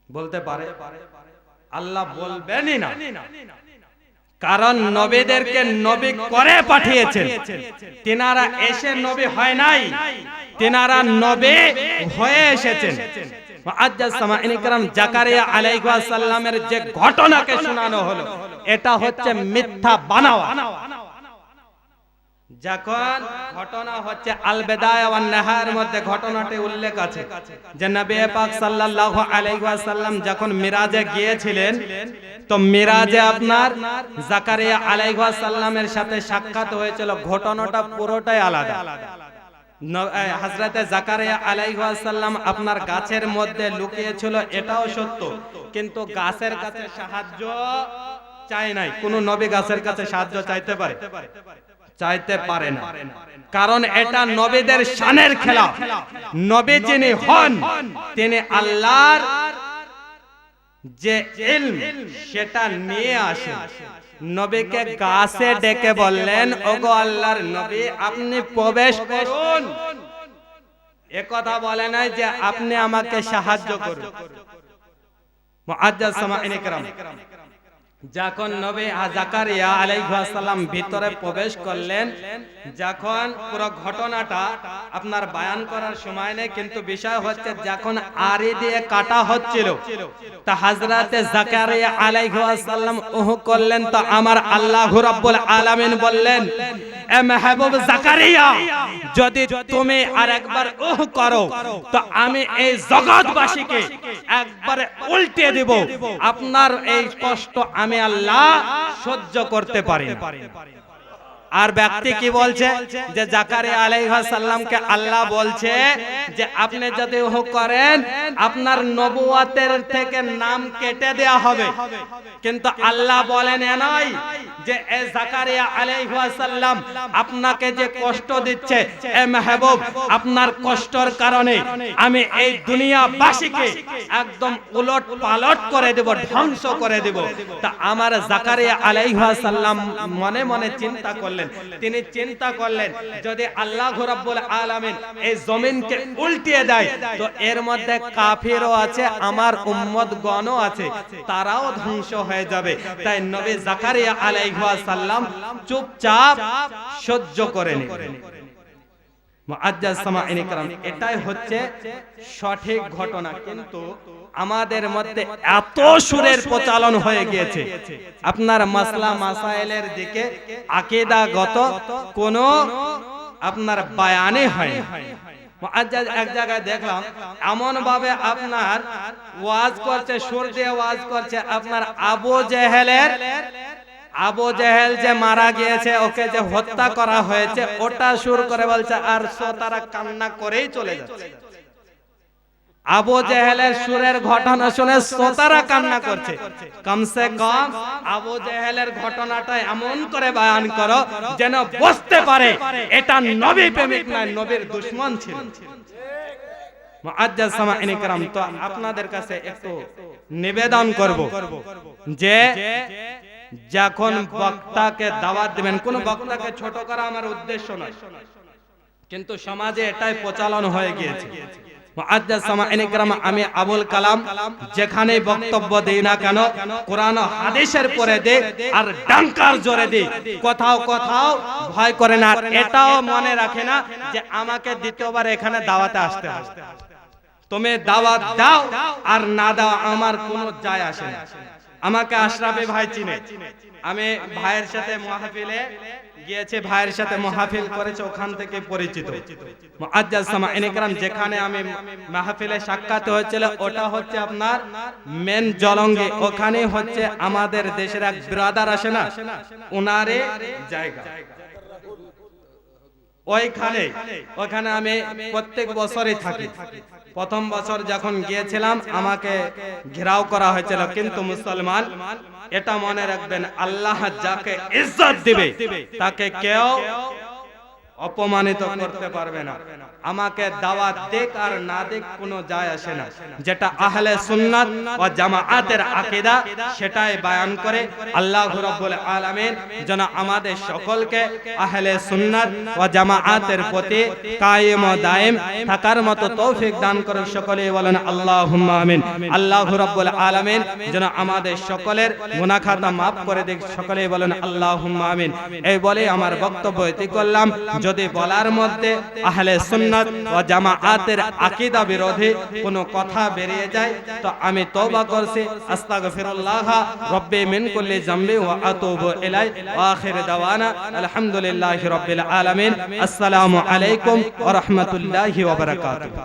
বলতে পারে? আল্লাহ বলবেনই না, কারণ নবীদেরকে নবী করে পাঠিয়েছেন। তিনারা এসে নবী হয় নাই, তিনারা নবী হয়ে এসেছেন। মুআজ্জাজ সামাঈন کرام জাকারিয়া আলাইহিস সালামের যে ঘটনাকে শোনানো হলো এটা হচ্ছে মিথ্যা বানাওয়া। যখন ঘটনা হচ্ছে আল বিদায়া ওয়ান নিহায়ার মধ্যে ঘটনাটি উল্লেখ আছে যে নবী পাক সাল্লাল্লাহু আলাইহি ওয়াসাল্লাম যখন মিরাজে গিয়েছিলেন, তো মিরাজে আপনার জাকারিয়া আলাইহিস সালামের সাথে সাক্ষাৎ হয়েছিল। ঘটনাটা পুরোটাই আলাদা। হযরতে জাকারিয়া আলাইহিস সালাম আপনার গাছের মধ্যে লুকিয়ে ছিল, এটাও সত্য, কিন্তু গাছের কাছে সাহায্য চাই নাই। কোন নবী গাছের কাছে সাহায্য চাইতে পারে? চাইতে পারে না, কারণ এটা নবীদের শানের খেলাফ। নবী যিনি হন তিনি আল্লাহর যে ইলম সেটা নিয়ে আসেন। নবীকে গাছে ডেকে বললেন, ওগো আল্লাহর নবী আপনি প্রবেশ করুন। একথা বলে নাই যে আপনি আমাকে সাহায্য করুন। মুআজ্জাজ সামাঈন کرام যখন নবী জাকারিয়া আলাইহিস সালাম ভিতরে প্রবেশ করলেন, যখন পুরো ঘটনাটা আপনার বয়ান করার সময় নেই, কিন্তু বিষয় হচ্ছে যখন আরি দিয়ে কাটা হচ্ছিল তা হযরতে জাকারিয়া আলাইহিস সালাম ওহ করলেন, তো আমার আল্লাহ রাব্বুল আলামিন বললেন, এ মাহবুব জাকারিয়া যদি তুমি আরেকবার ওহ করো তো আমি এই জগৎবাসীকে একবারে উল্টে দেব। আপনার এই কষ্ট আমি আল্লাহ সহ্য করতে পারি না। আর ব্যক্তি কি বলছে যে জাকারিয়া আলাইহিস সালামকে আল্লাহ বলছে যে আপনি যদি ওহ করেন আপনার নবুয়তের থেকে নাম কেটে দেয়া হবে, কিন্তু আল্লাহ বলেন এ নয় যে এ জাকারিয়া আলাইহিস সালাম আপনাকে যে কষ্ট দিচ্ছে, এ মাহবুব আপনার কষ্টের কারণে আমি এই দুনিয়াবাসীকে একদম উলট পালট করে দেব, ধ্বংস করে দেব। তা আমার জাকারিয়া আলাইহিস সালাম মনে মনে চিন্তা করলেন, তিনি চিন্তা করলেন যদি আল্লাহ রাব্বুল আলামিন এই জমিনকে উল্টিয়ে দেয় তো এর মধ্যে কাফিরও আছে, আমার উম্মতগণও আছে, তারাও ধ্বংস হয়ে যাবে। তাই নবী জাকারিয়া আলাইহিস সালাম চুপচাপ সহ্য করে নিলেন। মুআজ্জাজ সামাঈন کرام এটাই হচ্ছে সঠিক ঘটনা। কিন্তু আমাদের মধ্যে এত সুরের প্রচলন হয়ে গিয়েছে, আপনার মাসলা মাসাইলের দিকে আকীদাগত কোন আপনার বয়ানই হয় না। মুআজ্জাজ এক জায়গায় দেখলাম এমন ভাবে আপনার ওয়াজ করছে, সুর দিয়ে ওয়াজ করছে, আপনার আবু জেহেল যে মারা গিয়েছে, ওকে যে হত্যা করা হয়েছে ওটা সুর করে বলছে, আর শ্রোতারা কান্না করেই চলে যাচ্ছে। আবু জেহেলের সুরের ঘটনা শুনে শ্রোতারা কান্না করছে। কমসে কম আবু জেহেলের ঘটনাটা এমন করে বয়ান করো যেন বুঝতে পারে এটা নবী প্রেমিক নয়, নবীর দুশমন ছিল। মুআজ্জাজ সামাঈন کرام তো আপনাদের কাছে একটু নিবেদন করব যে যখন বক্তাকে দাওয়াত দিবেন, কোন বক্তাকে ছোট করা আমার উদ্দেশ্য নয়, কিন্তু সমাজে এটাই প্রচলন হয়ে গিয়েছে। মুআজ্জাজ সামাঈন کرام আমি আবুল কালাম যেখানে বক্তব্য দেই না কেন কোরআন ও হাদিসের পরে দেই আর ডাঙ্কার জোরে দেই, কোথাও কোথাও ভয় করে না। এটাও মনে রাখে না যে আমাকে দ্বিতীয়বার এখানে দাওয়াতে আসতে হবে। তুমি দাওয়াত দাও আর না দাও আমার কোনো যায় আসে না। আমাকে আশরাফি ভাই চিনে, আমি ভাইয়ের সাথে মাহফিলে গিয়েছে, ভাইয়ের সাথে মাহফিল করেছে, ওখান থেকে পরিচিত। মুআজ্জাজ সামাঈন کرام যেখানে আমি মাহফিলে সাক্ষাৎ হয়েছিল ওটা হচ্ছে আপনার মেন জলঙ্গে, ওখানে হচ্ছে আমাদের দেশের এক ব্রাদার আসে না, ওনারে জায়গা ওইখানে আমি প্রত্যেক বছরই থাকি। প্রথম বছর যখন গিয়েছিলাম আমাকে ঘেরাও করা হয়েছিল, কিন্তু মুসলমান এটা মনে রাখবেন আল্লাহ যাকে ইজ্জত দিবে তাকে কেউ অপমানিত করতে পারবে না। আমাকে দাওয়াত দেখ আর না দেখ কোনো যায় আসে না। যেটা আহলে সুন্নাত ওয়া জামাআতের আকীদা সেটাই বয়ান করে আল্লাহ রাব্বুল আলামিন যেন আমাদের সকলকে আহলে সুন্নাত ওয়া জামাআতের প্রতি কায়েম ও দায়েম থাকার মতো তৌফিক দান করুন। সকলেই বলেন আল্লাহুম্মা আমিন। আল্লাহ রাব্বুল আলামিন যেন আমাদের সকলের গুনাহ খাতা maaf করে দেখ। সকলেই বলেন আল্লাহুম্মা আমিন। এই বলে আমার বক্তব্য এতি করলাম। যদি বলার মধ্যে আহলে সুন্নাত ওয়া জামাআতের আকীদা বিরোধী কোনো কথা বেরিয়ে যায় তো আমি তওবা করছি, আস্তাগফিরুল্লাহ রাব্বি মিন কুল্লি যামবি ওয়া আতুবু ইলাই। ওয়া আখির দাওয়ানা আলহামদুলিল্লাহি রাব্বিল আলামিন। আসসালামু আলাইকুম ওয়া রাহমাতুল্লাহি ওয়া বারাকাতুহু।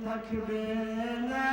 থাকবে না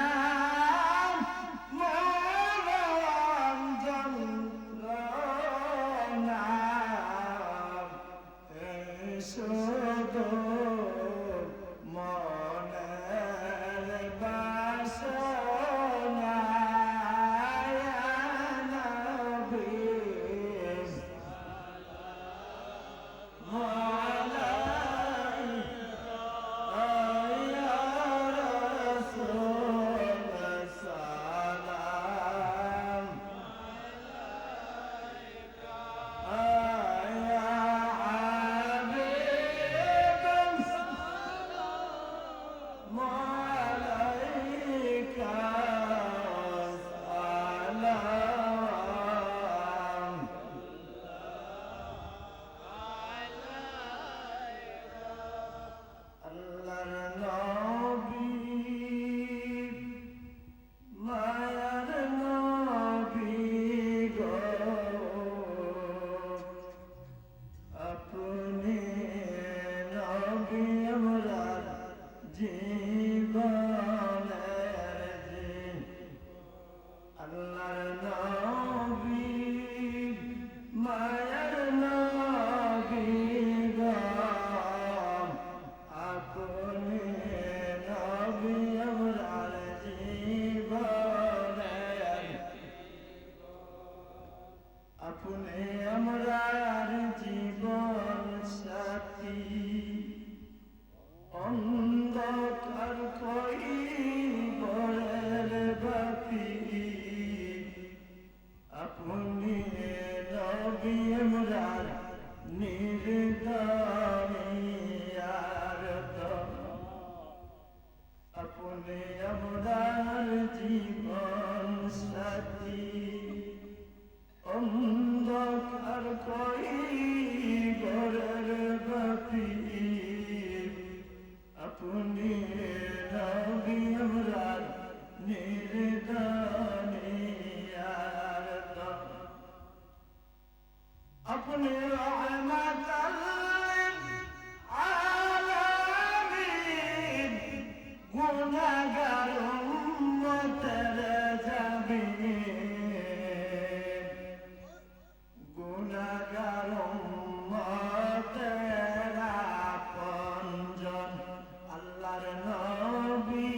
আপনি আমরার জীবন সাথী অন্ধকার কই বরের বাতি আপনি নবী আমরার নির্দয়ার আপনি আমরার জীবন সাথী অন্ধকার কই বরের বাতি আপনি নবী আমরার নির্দয়ার আপনি রহমাতাল আলামিন গুনাহগার উম্মতের জামিন গুনাহগার উম্মতের আপনজন আল্লাহর নবী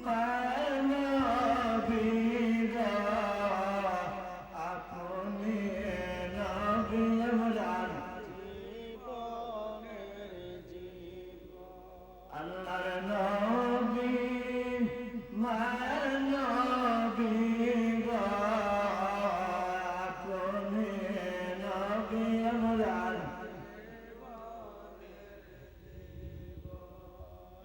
মানবী আপনি নবী আমরার আল্লাহর নবী মানবী আপনি নবী আমরার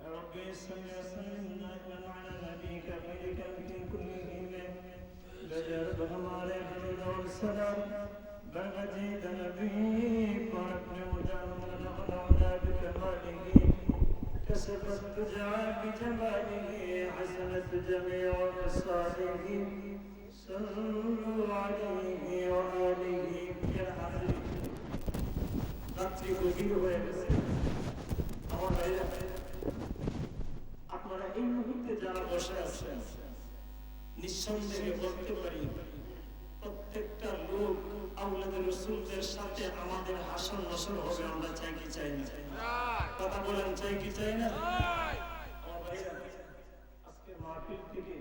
ربي صل وسلم دائما على نبيك خيرك في كل حين بجرب हमारे درود और सलाम बगजीद नबी पर अपने मुजाहिद नौला بكماله كسبت تجا بجماله حسنت جميع خصاله صلوا عليه وآله يا حبيب রাত্রি গভীর হয়ে গেছে আমার ভাইরা আপনারা এই মুহূর্তে যারা বসে আছেন নিঃসন্দেহে বলতে পারি প্রত্যেকটা লোক আওলাদে রাসূলদের সাথে আমাদের হাসর নসর হবে আমরা চাই কি চাই না কথা বলেন চাই কি চাই না আমার ভাইরা আজকে মাহফিল থেকে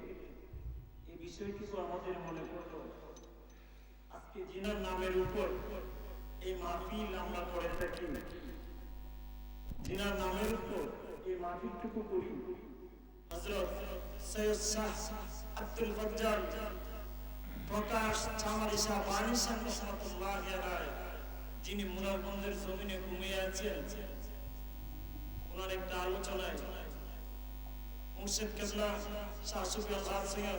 এই বিষয়টুকু আমাদের মনে পড়লো আজকে জিনার নামের উপর এই মাহফিল আমরা করে থাকি জিনার নামের উপর এই মাহফিলটুকু করি হযরত সৈয়দ শাহ আব্দুল বজ্জাল প্রকাশ চামারি শাহ বাণী শাহ রহমাতুল্লাহি আলাইহি যিনি মুরাদবন্দের জমিনে ঘুমিয়ে আছেন ওনার একটা আলোচনায় মুর্শিদ কেবলা শাহ সুফি আল্লাহ সিংহ